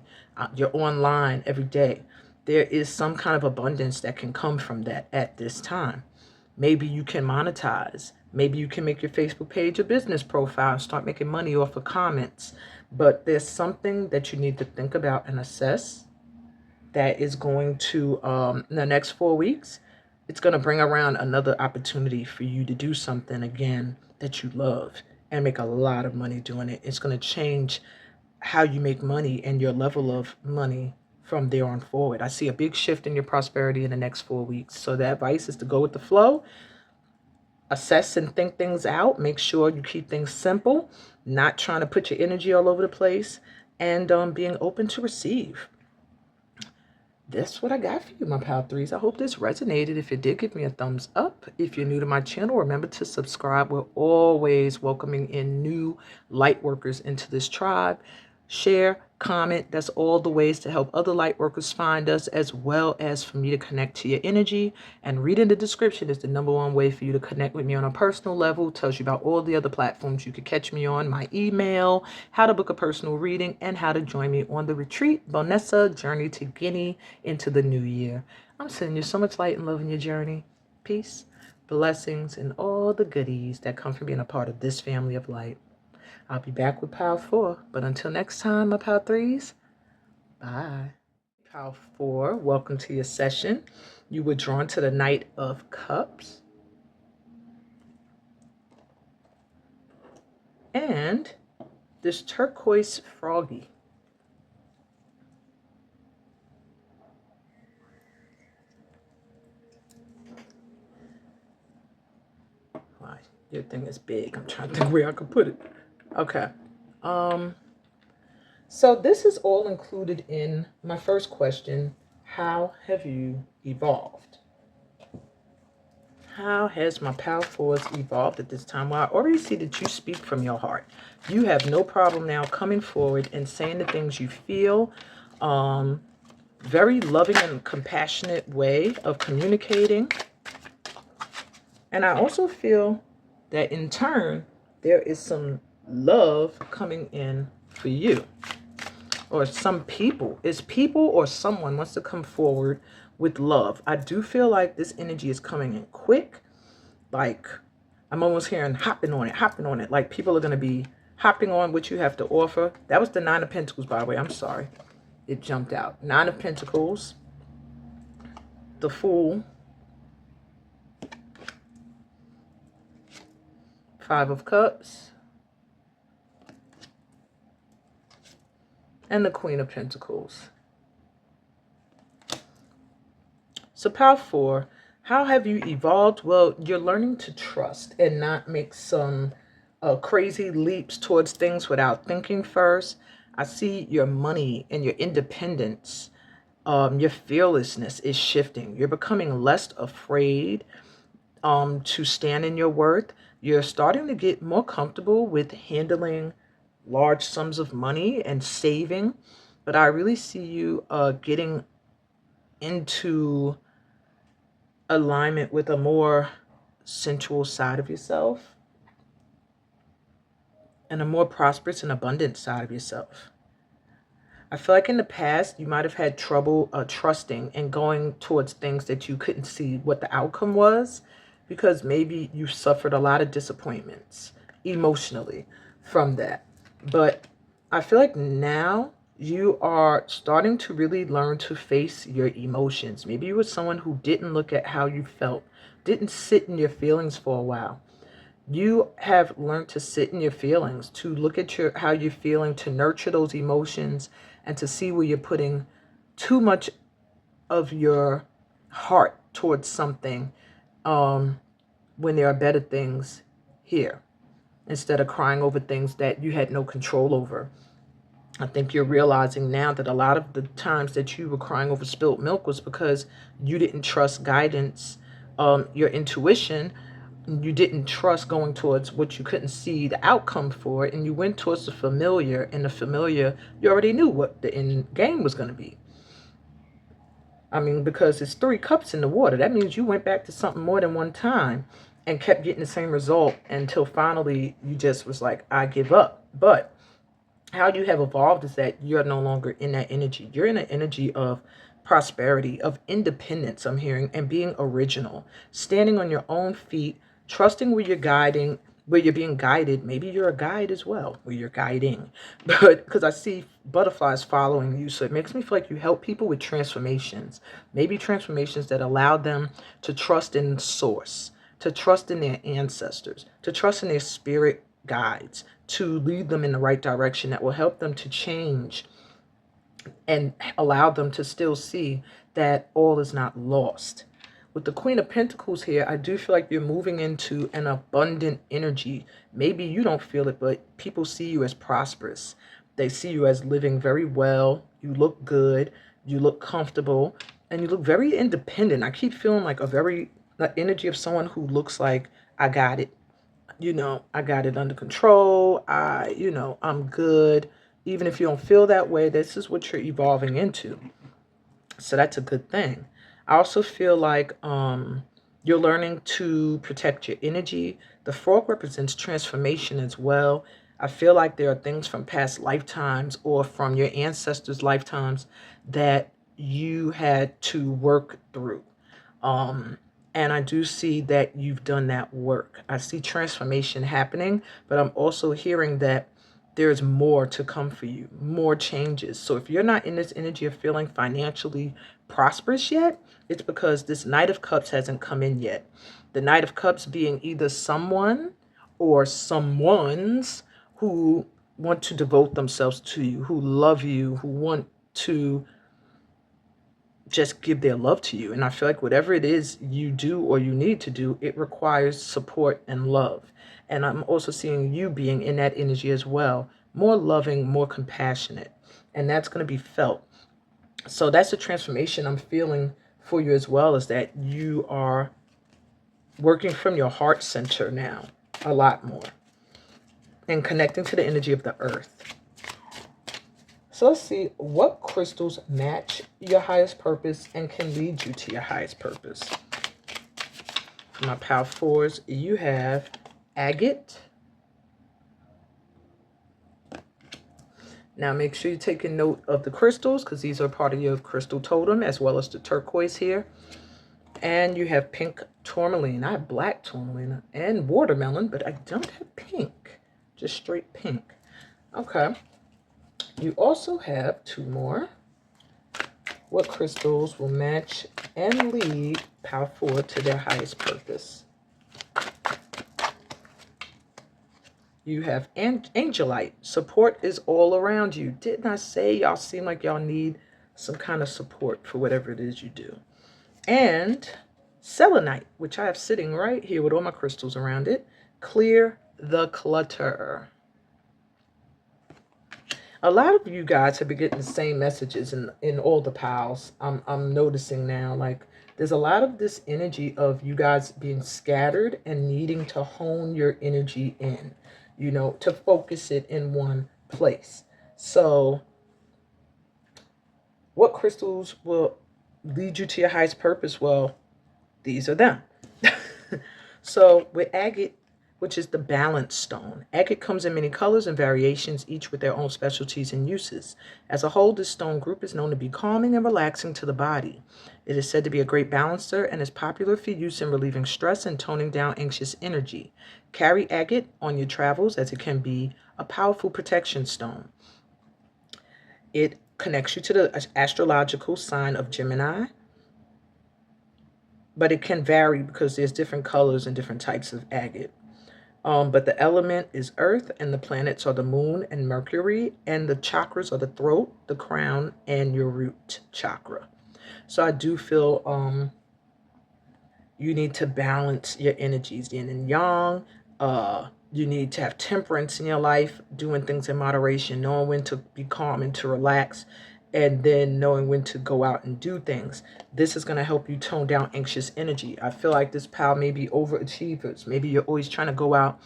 [SPEAKER 1] you're online every day, there is some kind of abundance that can come from that at this time. Maybe you can monetize. Maybe you can make your Facebook page a business profile and start making money off of comments. But there's something that you need to think about and assess that is going to, in the next 4 weeks, it's going to bring around another opportunity for you to do something again that you love and make a lot of money doing it. It's going to change how you make money and your level of money from there on forward. I see a big shift in your prosperity in the next 4 weeks. So the advice is to go with the flow, assess and think things out. Make sure you keep things simple, not trying to put your energy all over the place, and being open to receive. That's what I got for you, my Pal Threes. I hope this resonated. If it did, give me a thumbs up. If you're new to my channel, remember to subscribe. We're always welcoming in new light workers into this tribe. Share, comment. That's all the ways to help other light workers find us, as well as for me to connect to your energy. And reading the description is the #1 way for you to connect with me on a personal level. It tells you about all the other platforms you could catch me on, my email, how to book a personal reading, and how to join me on the retreat, Bonessa Journey to Guinea into the new year. I'm sending you so much light and love in your journey. Peace, blessings, and all the goodies that come from being a part of this family of light. I'll be back with Pile 4. But until next time, my Pile 3s, bye. Pile 4, welcome to your session. You were drawn to the Knight of Cups. And this turquoise froggy. Why? Your thing is big. I'm trying to think where I could put it. Okay. So this is all included in my first question. How have you evolved? How has my Pal 4s evolved at this time? Well, I already see that you speak from your heart. You have no problem now coming forward and saying the things you feel. Very loving and compassionate way of communicating. And I also feel that in turn, there is some love coming in for you. Or some people. It's people or someone wants to come forward with love. I do feel like this energy is coming in quick. Like, I'm almost hearing hopping on it. Like people are going to be hopping on what you have to offer. That was the 9 of Pentacles, by the way. I'm sorry. It jumped out. 9 of Pentacles. The Fool. 5 of Cups. And the Queen of Pentacles. So Pile 4, how have you evolved? Well, you're learning to trust and not make some crazy leaps towards things without thinking first. I see your money and your independence, your fearlessness is shifting. You're becoming less afraid to stand in your worth. You're starting to get more comfortable with handling large sums of money and saving. But I really see you getting into alignment with a more sensual side of yourself and a more prosperous and abundant side of yourself. I feel like in the past, you might have had trouble trusting and going towards things that you couldn't see what the outcome was, because maybe you suffered a lot of disappointments emotionally from that. But I feel like now you are starting to really learn to face your emotions. Maybe you were someone who didn't look at how you felt, didn't sit in your feelings for a while. You have learned to sit in your feelings, to look at how you're feeling, to nurture those emotions, and to see where you're putting too much of your heart towards something, when there are better things here, instead of crying over things that you had no control over. I think you're realizing now that a lot of the times that you were crying over spilled milk was because you didn't trust guidance, your intuition. You didn't trust going towards what you couldn't see the outcome for, and you went towards the familiar, and the familiar, you already knew what the end game was going to be. I mean, because it's 3 cups in the water. That means you went back to something more than one time and kept getting the same result until finally you just was like, I give up. But how you have evolved is that you're no longer in that energy. You're in an energy of prosperity, of independence, I'm hearing, and being original, standing on your own feet, trusting where you're being guided. Maybe you're a guide as well, where you're guiding. But because I see butterflies following you, so it makes me feel like you help people with transformations, maybe transformations that allow them to trust in source, to trust in their ancestors, to trust in their spirit guides, to lead them in the right direction that will help them to change and allow them to still see that all is not lost. With the Queen of Pentacles here, I do feel like you're moving into an abundant energy. Maybe you don't feel it, but people see you as prosperous. They see you as living very well. You look good. You look comfortable. And you look very independent. I keep feeling like the energy of someone who looks like, I got it. I got it under control. I'm good. Even if you don't feel that way, this is what you're evolving into. So that's a good thing. I also feel like you're learning to protect your energy. The frog represents transformation as well. I feel like there are things from past lifetimes or from your ancestors' lifetimes that you had to work through. And I do see that you've done that work. I see transformation happening, but I'm also hearing that there's more to come for you, more changes. So if you're not in this energy of feeling financially prosperous yet, it's because this Knight of Cups hasn't come in yet. The Knight of Cups being either someone or someones who want to devote themselves to you, who love you, who want to just give their love to you. And I feel like whatever it is you do or you need to do, it requires support and love. And I'm also seeing you being in that energy as well, more loving, more compassionate, and that's going to be felt. So that's the transformation I'm feeling for you as well, is that you are working from your heart center now a lot more and connecting to the energy of the earth. So let's see what crystals match your highest purpose and can lead you to your highest purpose. For my Power Fours, you have agate. Now make sure you're taking note of the crystals, because these are part of your crystal totem, as well as the turquoise here. And you have pink tourmaline. I have black tourmaline and watermelon, but I don't have pink, just straight pink. Okay. You also have 2 more. What crystals will match and lead Power 4 to their highest purpose? You have angelite. Support is all around you. Didn't I say y'all seem like y'all need some kind of support for whatever it is you do? And selenite, which I have sitting right here with all my crystals around it. Clear the clutter. A lot of you guys have been getting the same messages in all the piles. I'm noticing now, like, there's a lot of this energy of you guys being scattered and needing to hone your energy in, to focus it in one place. So what crystals will lead you to your highest purpose? Well, these are them. So with agate, which is the balance stone, agate comes in many colors and variations, each with their own specialties and uses. As a whole, this stone group is known to be calming and relaxing to the body. It is said to be a great balancer and is popular for use in relieving stress and toning down anxious energy. Carry agate on your travels, as it can be a powerful protection stone. It connects you to the astrological sign of Gemini, but it can vary because there's different colors and different types of agate. But the element is earth, and the planets are the moon and Mercury, and the chakras are the throat, the crown, and your root chakra. So I do feel you need to balance your energies, yin and yang. You need to have temperance in your life, doing things in moderation, knowing when to be calm and to relax, and then knowing when to go out and do things. This is going to help you tone down anxious energy. I feel like this pal may be overachievers. Maybe you're always trying to go out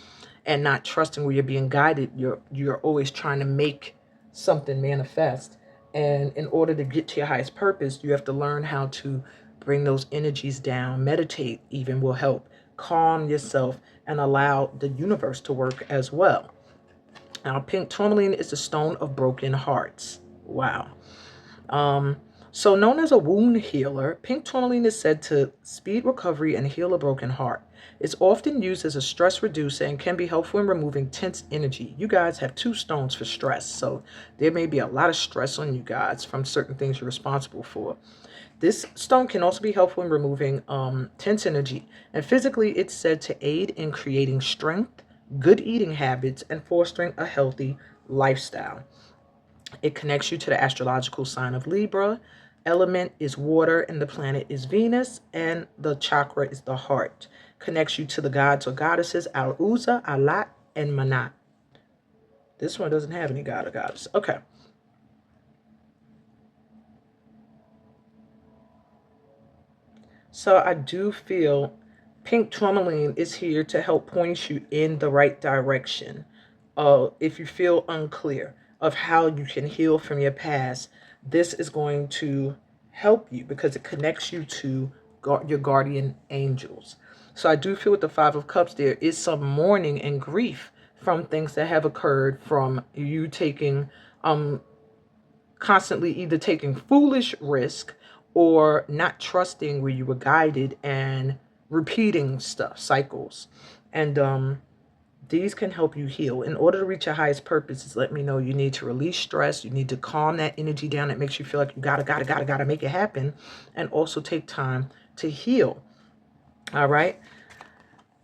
[SPEAKER 1] and not trusting where you're being guided. You're always trying to make something manifest. And in order to get to your highest purpose, you have to learn how to bring those energies down. Meditate even will help. Calm yourself and allow the universe to work as well. Now, pink tourmaline is the stone of broken hearts. Wow. So known as a wound healer, pink tourmaline is said to speed recovery and heal a broken heart. It's often used as a stress reducer and can be helpful in removing tense energy. You guys have 2 stones for stress, so there may be a lot of stress on you guys from certain things you're responsible for. This stone can also be helpful in removing tense energy, and physically it's said to aid in creating strength, good eating habits, and fostering a healthy lifestyle. It connects you to the astrological sign of Libra. Element is water, and the planet is Venus, and the chakra is the heart. Connects you to the gods or goddesses Al-Uzza, Alat, and Manat. This one doesn't have any god or goddess. Okay. So I do feel pink tourmaline is here to help point you in the right direction. If you feel unclear of how you can heal from your past, this is going to help you because it connects you to your guardian angels. So I do feel with the Five of Cups, there is some mourning and grief from things that have occurred from you taking constantly either taking foolish risk or not trusting where you were guided and repeating stuff, cycles. And these can help you heal. In order to reach your highest purpose, let me know you need to release stress. You need to calm that energy down that makes you feel like you gotta make it happen. And also take time to heal. All right.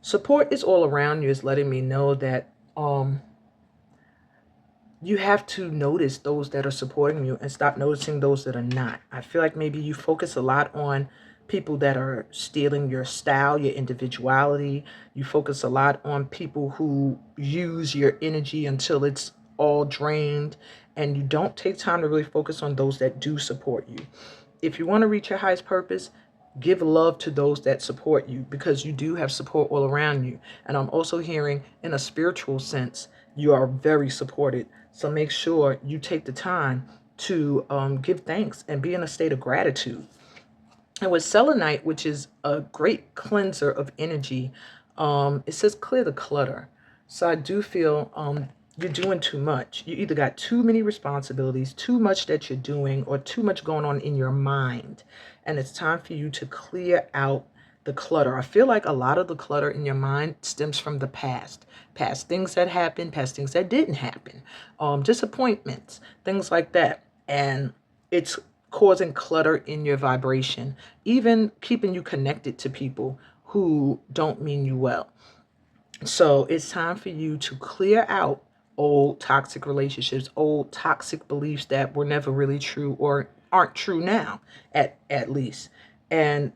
[SPEAKER 1] Support is all around you is letting me know that you have to notice those that are supporting you and stop noticing those that are not. I feel like maybe you focus a lot on people that are stealing your style, your individuality. You focus a lot on people who use your energy until it's all drained, and you don't take time to really focus on those that do support you. If you want to reach your highest purpose, give love to those that support you because you do have support all around you. And I'm also hearing in a spiritual sense, you are very supported. So make sure you take the time to give thanks and be in a state of gratitude. And with selenite, which is a great cleanser of energy, it says clear the clutter. So I do feel you're doing too much. You either got too many responsibilities, too much that you're doing, or too much going on in your mind. And it's time for you to clear out the clutter. I feel like a lot of the clutter in your mind stems from the past. Past things that happened, past things that didn't happen, disappointments, things like that. And it's causing clutter in your vibration, even keeping you connected to people who don't mean you well. So it's time for you to clear out old toxic relationships, old toxic beliefs that were never really true or aren't true now, at least. And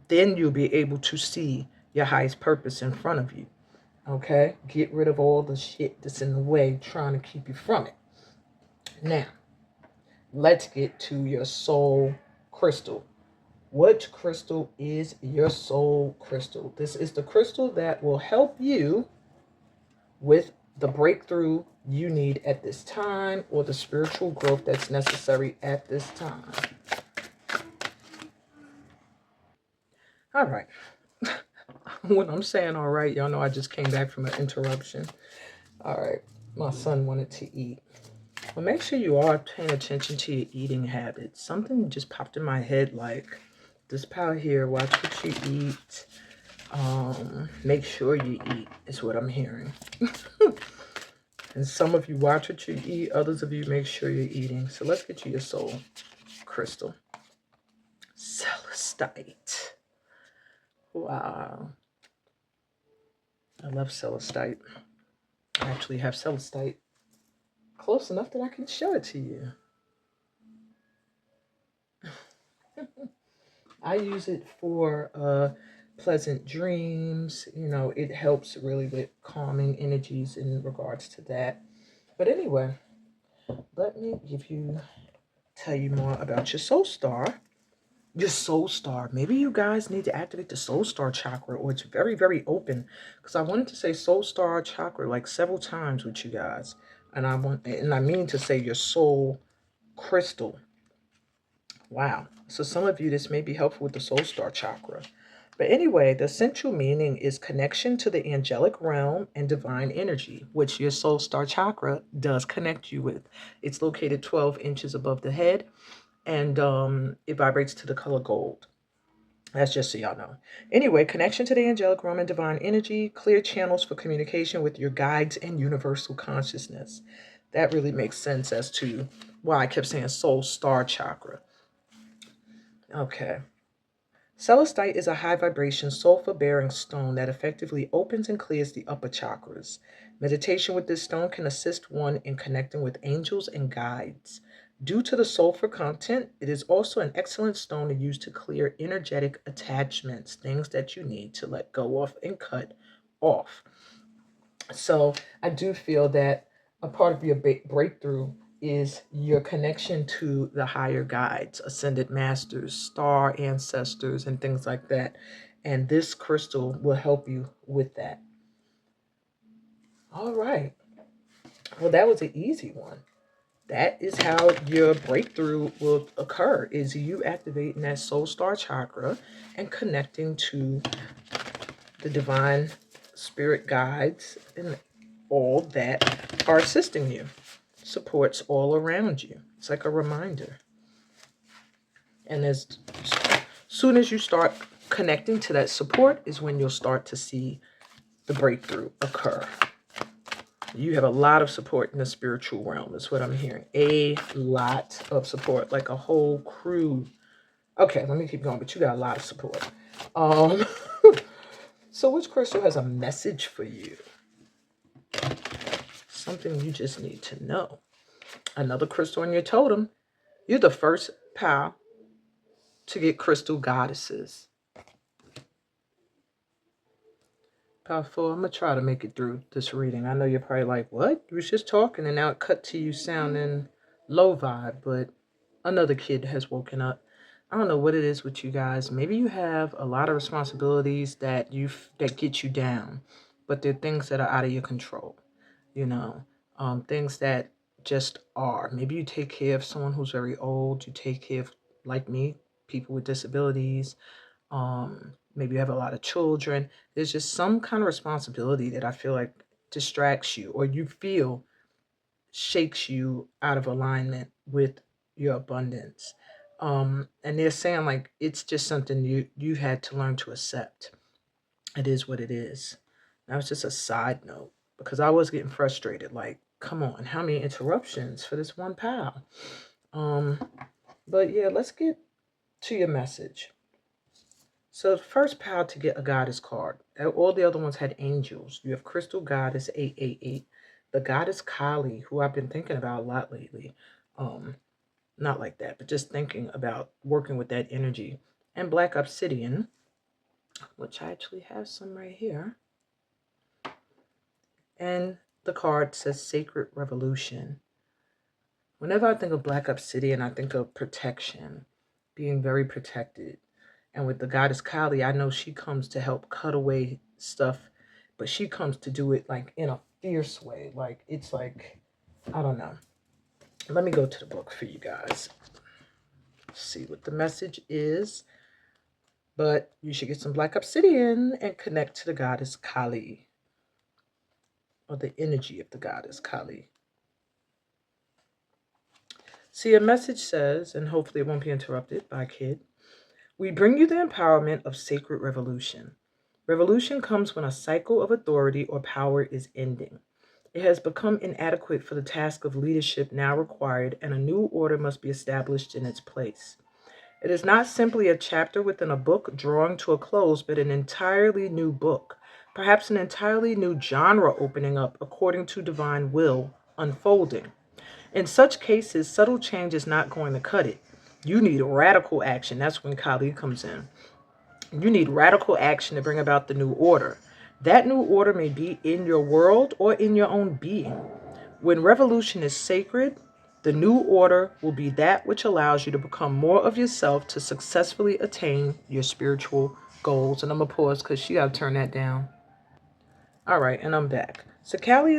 [SPEAKER 1] then you'll be able to see your highest purpose in front of you. Okay? Get rid of all the shit that's in the way trying to keep you from it. Now, let's get to your soul crystal. What crystal is your soul crystal? This is the crystal that will help you with the breakthrough you need at this time or the spiritual growth that's necessary at this time. All right. When I'm saying all right, y'all know I just came back from an interruption. All right, my son wanted to eat. Well, make sure you are paying attention to your eating habits. Something just popped in my head like, this pal here, watch what you eat. Make sure you eat is what I'm hearing. And some of you watch what you eat, others of you make sure you're eating. So let's get you your soul crystal. Celestite. Wow. I love celestite. I actually have celestite close enough that I can show it to you. I use it for pleasant dreams. You know, it helps really with calming energies in regards to that. But anyway, let me tell you more about your soul star. Your soul star. Maybe you guys need to activate the soul star chakra, or it's very, very open. Because I wanted to say soul star chakra like several times with you guys. And I mean to say your soul crystal. Wow. So some of you, this may be helpful with the soul star chakra. But anyway, the essential meaning is connection to the angelic realm and divine energy, which your soul star chakra does connect you with. It's located 12 inches above the head, and it vibrates to the color gold. That's just so y'all know. Anyway, connection to the angelic realm and divine energy, clear channels for communication with your guides and universal consciousness. That really makes sense as to why I kept saying soul star chakra. Okay. Celestite is a high vibration sulfur bearing stone that effectively opens and clears the upper chakras. Meditation with this stone can assist one in connecting with angels and guides. Due to the sulfur content, it is also an excellent stone to use to clear energetic attachments, things that you need to let go of and cut off. So I do feel that a part of your breakthrough is your connection to the higher guides, ascended masters, star ancestors, and things like that. And this crystal will help you with that. All right. Well, that was an easy one. That is how your breakthrough will occur, is you activating that soul star chakra and connecting to the divine spirit guides and all that are assisting you. Supports all around you. It's like a reminder. And as soon as you start connecting to that support is when you'll start to see the breakthrough occur. You have a lot of support in the spiritual realm, is what I'm hearing. A lot of support, like a whole crew. Okay, let me keep going, but you got a lot of support. So which crystal has a message for you? Something you just need to know. Another crystal in your totem. You're the first pal to get crystal goddesses. Powerful. I'm going to try to make it through this reading. I know you're probably like, what? You was just talking and now it cut to you sounding low vibe, but another kid has woken up. I don't know what it is with you guys. Maybe you have a lot of responsibilities that get you down, but they're things that are out of your control. You know, things that just are. Maybe you take care of someone who's very old. You take care of, like me, people with disabilities. Maybe you have a lot of children. There's just some kind of responsibility that I feel like distracts you, or you feel shakes you out of alignment with your abundance. And they're saying like it's just something you had to learn to accept. It is what it is. That was just a side note because I was getting frustrated. Like, come on, how many interruptions for this one pal? But yeah, let's get to your message. So the first pal to get a goddess card. All the other ones had angels. You have Crystal Goddess 888. The goddess Kali, who I've been thinking about a lot lately. Not like that, but just thinking about working with that energy. And Black Obsidian, which I actually have some right here. And the card says Sacred Revolution. Whenever I think of Black Obsidian, I think of protection, being very protected. And with the goddess Kali, I know she comes to help cut away stuff, but she comes to do it like in a fierce way. Like, it's like, I don't know. Let me go to the book for you guys. See what the message is But you should get some black obsidian and connect to the goddess Kali, or the energy of the goddess Kali. See, a message says, and hopefully it won't be interrupted by a kid, we bring you the empowerment of sacred revolution. Revolution comes when a cycle of authority or power is ending. It has become inadequate for the task of leadership now required, and a new order must be established in its place. It is not simply a chapter within a book drawing to a close, but an entirely new book, perhaps an entirely new genre opening up according to divine will, unfolding. In such cases, subtle change is not going to cut it. You need radical action. That's when Kali comes in. You need radical action to bring about the new order. That new order may be in your world or in your own being. When revolution is sacred, the new order will be that which allows you to become more of yourself to successfully attain your spiritual goals. And I'm going to pause because she got to turn that down. All right, and I'm back. So Kali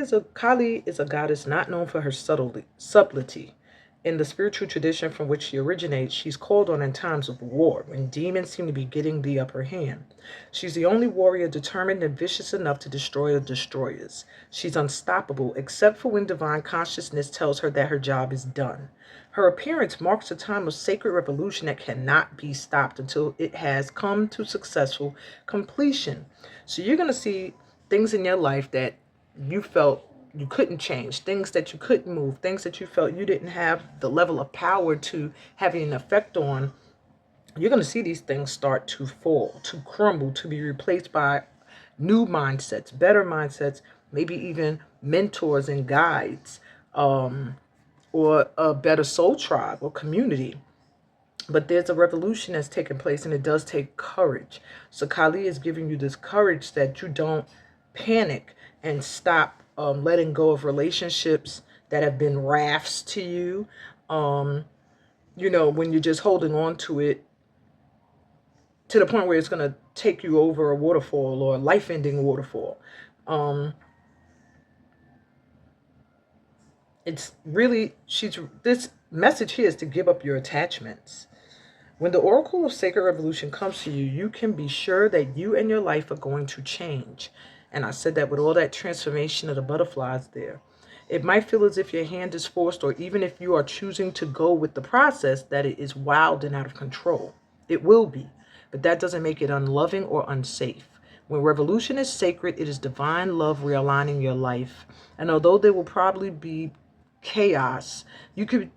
[SPEAKER 1] is a goddess not known for her subtlety. In the spiritual tradition from which she originates, she's called on in times of war, when demons seem to be getting the upper hand. She's the only warrior determined and vicious enough to destroy the destroyers. She's unstoppable, except for when divine consciousness tells her that her job is done. Her appearance marks a time of sacred revolution that cannot be stopped until it has come to successful completion. So you're going to see things in your life that you felt you couldn't change, things that you couldn't move, things that you felt you didn't have the level of power to have an effect on. You're going to see these things start to fall, to crumble, to be replaced by new mindsets, better mindsets, maybe even mentors and guides, or a better soul tribe or community. But there's a revolution that's taking place, and it does take courage. So Kali is giving you this courage that you don't panic and stop letting go of relationships that have been rafts to you. When you're just holding on to it to the point where it's going to take you over a waterfall or a life-ending waterfall. It's really, this message here is to give up your attachments. When the oracle of sacred revolution comes to you, you can be sure that you and your life are going to change. And I said that with all that transformation of the butterflies there. It might feel as if your hand is forced, or even if you are choosing to go with the process, that it is wild and out of control. It will be, but that doesn't make it unloving or unsafe. When revolution is sacred, it is divine love realigning your life. And although there will probably be chaos, you could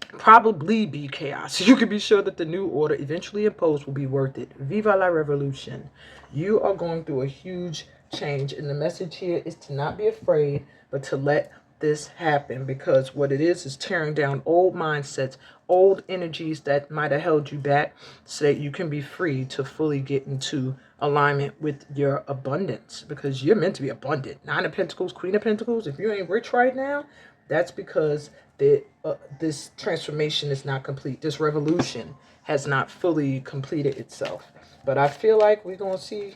[SPEAKER 1] probably be chaos. You can be sure that the new order eventually imposed will be worth it. Viva la revolution. You are going through a huge change, and the message here is to not be afraid, but to let this happen, because what it is tearing down old mindsets, old energies that might have held you back, so that you can be free to fully get into alignment with your abundance, because you're meant to be abundant. Nine of Pentacles, Queen of Pentacles. If you ain't rich right now, that's because this transformation is not complete. This revolution has not fully completed itself. But I feel like we're going to see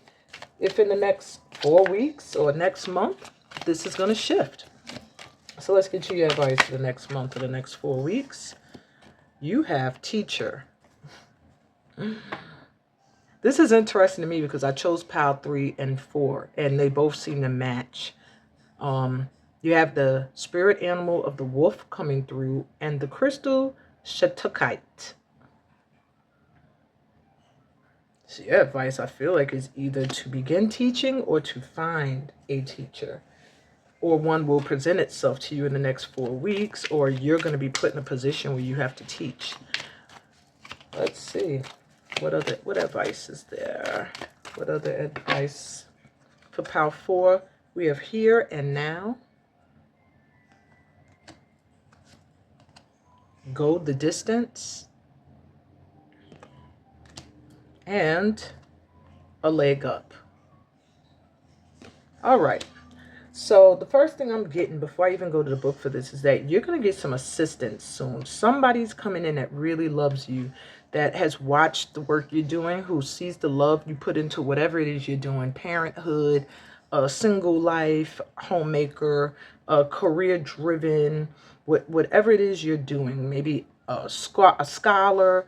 [SPEAKER 1] if in the next 4 weeks or next month, this is going to shift. So let's get you your advice for the next month or the next 4 weeks. You have teacher. This is interesting to me because I chose pile 3 and 4, and they both seem to match. You have the spirit animal of the wolf coming through, and the crystal shatukite. So your advice, I feel like, is either to begin teaching or to find a teacher. Or one will present itself to you in the next 4 weeks, or you're going to be put in a position where you have to teach. Let's see. What advice is there? What other advice? For pile 4, we have here and now. Go the distance. And a leg up. All right. So the first thing I'm getting before I even go to the book for this is that you're going to get some assistance soon. Somebody's coming in that really loves you, that has watched the work you're doing, who sees the love you put into whatever it is you're doing, parenthood, a single life, homemaker, career-driven, whatever it is you're doing, maybe a scholar,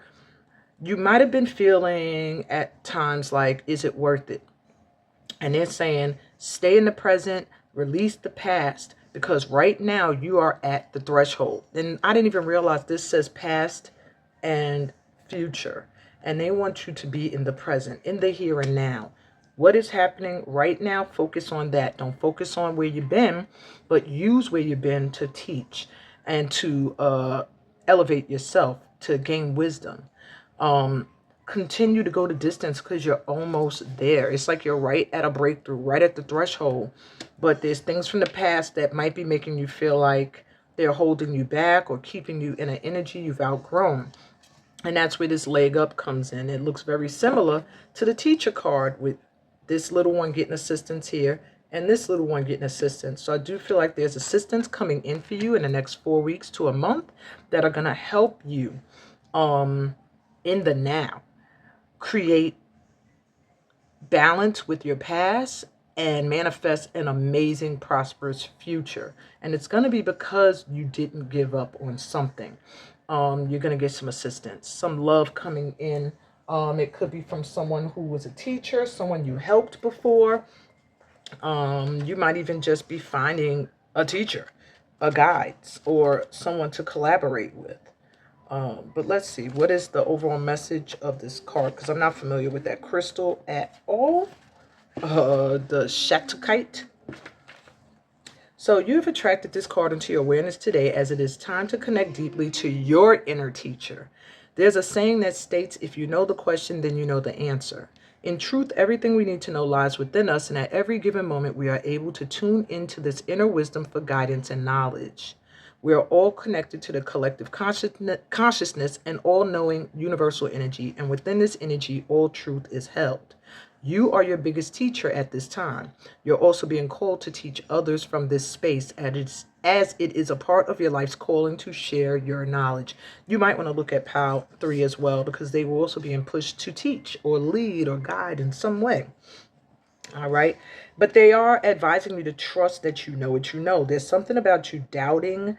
[SPEAKER 1] You might have been feeling at times like, is it worth it? And they're saying, stay in the present, release the past, because right now you are at the threshold. And I didn't even realize this says past and future. And they want you to be in the present, in the here and now. What is happening right now? Focus on that. Don't focus on where you've been, but use where you've been to teach and to elevate yourself, to gain wisdom. Continue to go the distance because you're almost there. It's like you're right at a breakthrough, right at the threshold. But there's things from the past that might be making you feel like they're holding you back or keeping you in an energy you've outgrown. And that's where this leg up comes in. It looks very similar to the teacher card, with this little one getting assistance here and this little one getting assistance. So I do feel like there's assistance coming in for you in the next 4 weeks to a month that are going to help you in the now create balance with your past and manifest an amazing, prosperous future. And it's going to be because you didn't give up on something. You're going to get some assistance, some love coming in. It could be from someone who was a teacher, someone you helped before. You might even just be finding a teacher, a guide, or someone to collaborate with. But let's see, what is the overall message of this card? Because I'm not familiar with that crystal at all. The Shatakite. So you've attracted this card into your awareness today, as it is time to connect deeply to your inner teacher. There's a saying that states, if you know the question, then you know the answer. In truth, everything we need to know lies within us, and at every given moment we are able to tune into this inner wisdom for guidance and knowledge. We are all connected to the collective consciousness and all-knowing universal energy, and within this energy, all truth is held. You are your biggest teacher at this time. You're also being called to teach others from this space, as it is a part of your life's calling to share your knowledge. You might want to look at PAL 3 as well, because they will also be pushed to teach or lead or guide in some way. All right. But they are advising you to trust that you know what you know. There's something about you doubting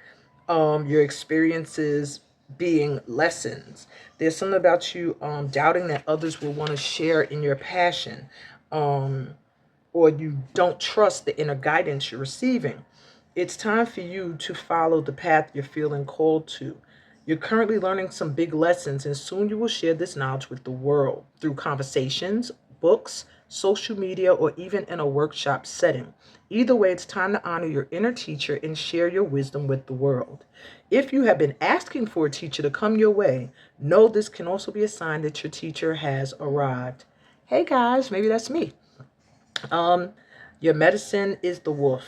[SPEAKER 1] your experiences being lessons. There's something about you doubting that others will want to share in your passion, or you don't trust the inner guidance you're receiving. It's time for you to follow the path you're feeling called to. You're currently learning some big lessons, and soon you will share this knowledge with the world through conversations, books, social media, or even in a workshop setting. Either way, it's time to honor your inner teacher and share your wisdom with the world. If you have been asking for a teacher to come your way, know this can also be a sign that your teacher has arrived. Hey guys, maybe that's me. Your medicine is the wolf.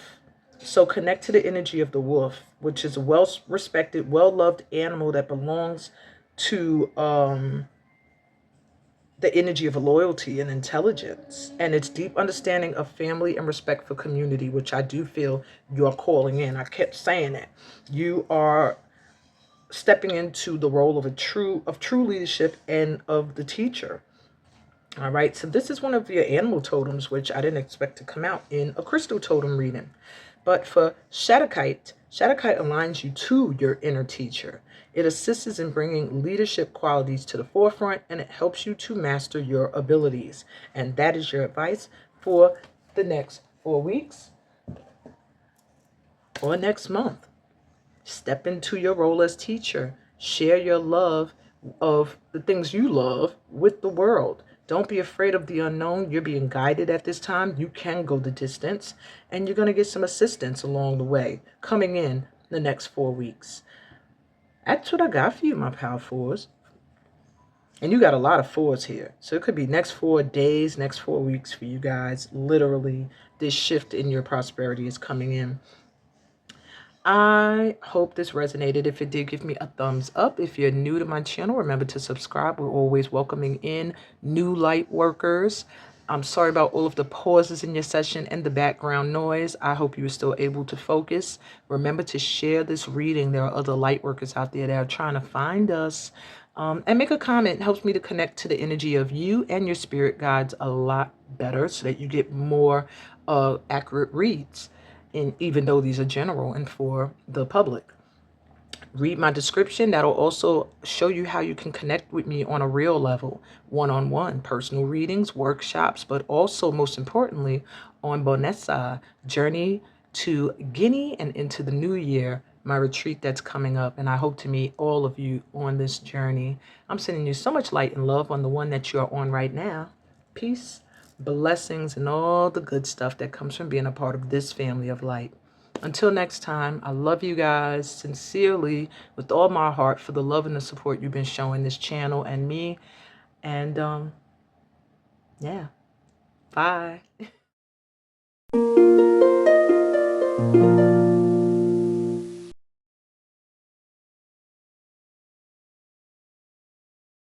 [SPEAKER 1] So connect to the energy of the wolf, which is a well-respected, well-loved animal that belongs to the energy of loyalty and intelligence, and its deep understanding of family and respect for community, which I do feel you're calling in. I kept saying that. You are stepping into the role of true leadership and of the teacher. All right, so this is one of your animal totems, which I didn't expect to come out in a crystal totem reading. But for Shatakite aligns you to your inner teacher. It assists in bringing leadership qualities to the forefront, and it helps you to master your abilities. And that is your advice for the next 4 weeks or next month. Step into your role as teacher. Share your love of the things you love with the world. Don't be afraid of the unknown. You're being guided at this time. You can go the distance, and you're going to get some assistance along the way coming in the next 4 weeks. That's what I got for you, my Power Fours. And you got a lot of fours here. So it could be next 4 days, next 4 weeks for you guys. Literally, this shift in your prosperity is coming in. I hope this resonated. If it did, give me a thumbs up. If you're new to my channel, remember to subscribe. We're always welcoming in new light workers. I'm sorry about all of the pauses in your session and the background noise. I hope you were still able to focus. Remember to share this reading. There are other light workers out there that are trying to find us. And make a comment. It helps me to connect to the energy of you and your spirit guides a lot better, so that you get more accurate reads. And even though these are general and for the public. Read my description. That'll also show you how you can connect with me on a real level, one-on-one, personal readings, workshops, but also most importantly on Bonessa, Journey to Guinea and into the new year, my retreat that's coming up. And I hope to meet all of you on this journey. I'm sending you so much light and love on the one that you're on right now. Peace, blessings, and all the good stuff that comes from being a part of this family of light. Until next time, I love you guys sincerely with all my heart for the love and the support you've been showing this channel and me. And yeah, bye.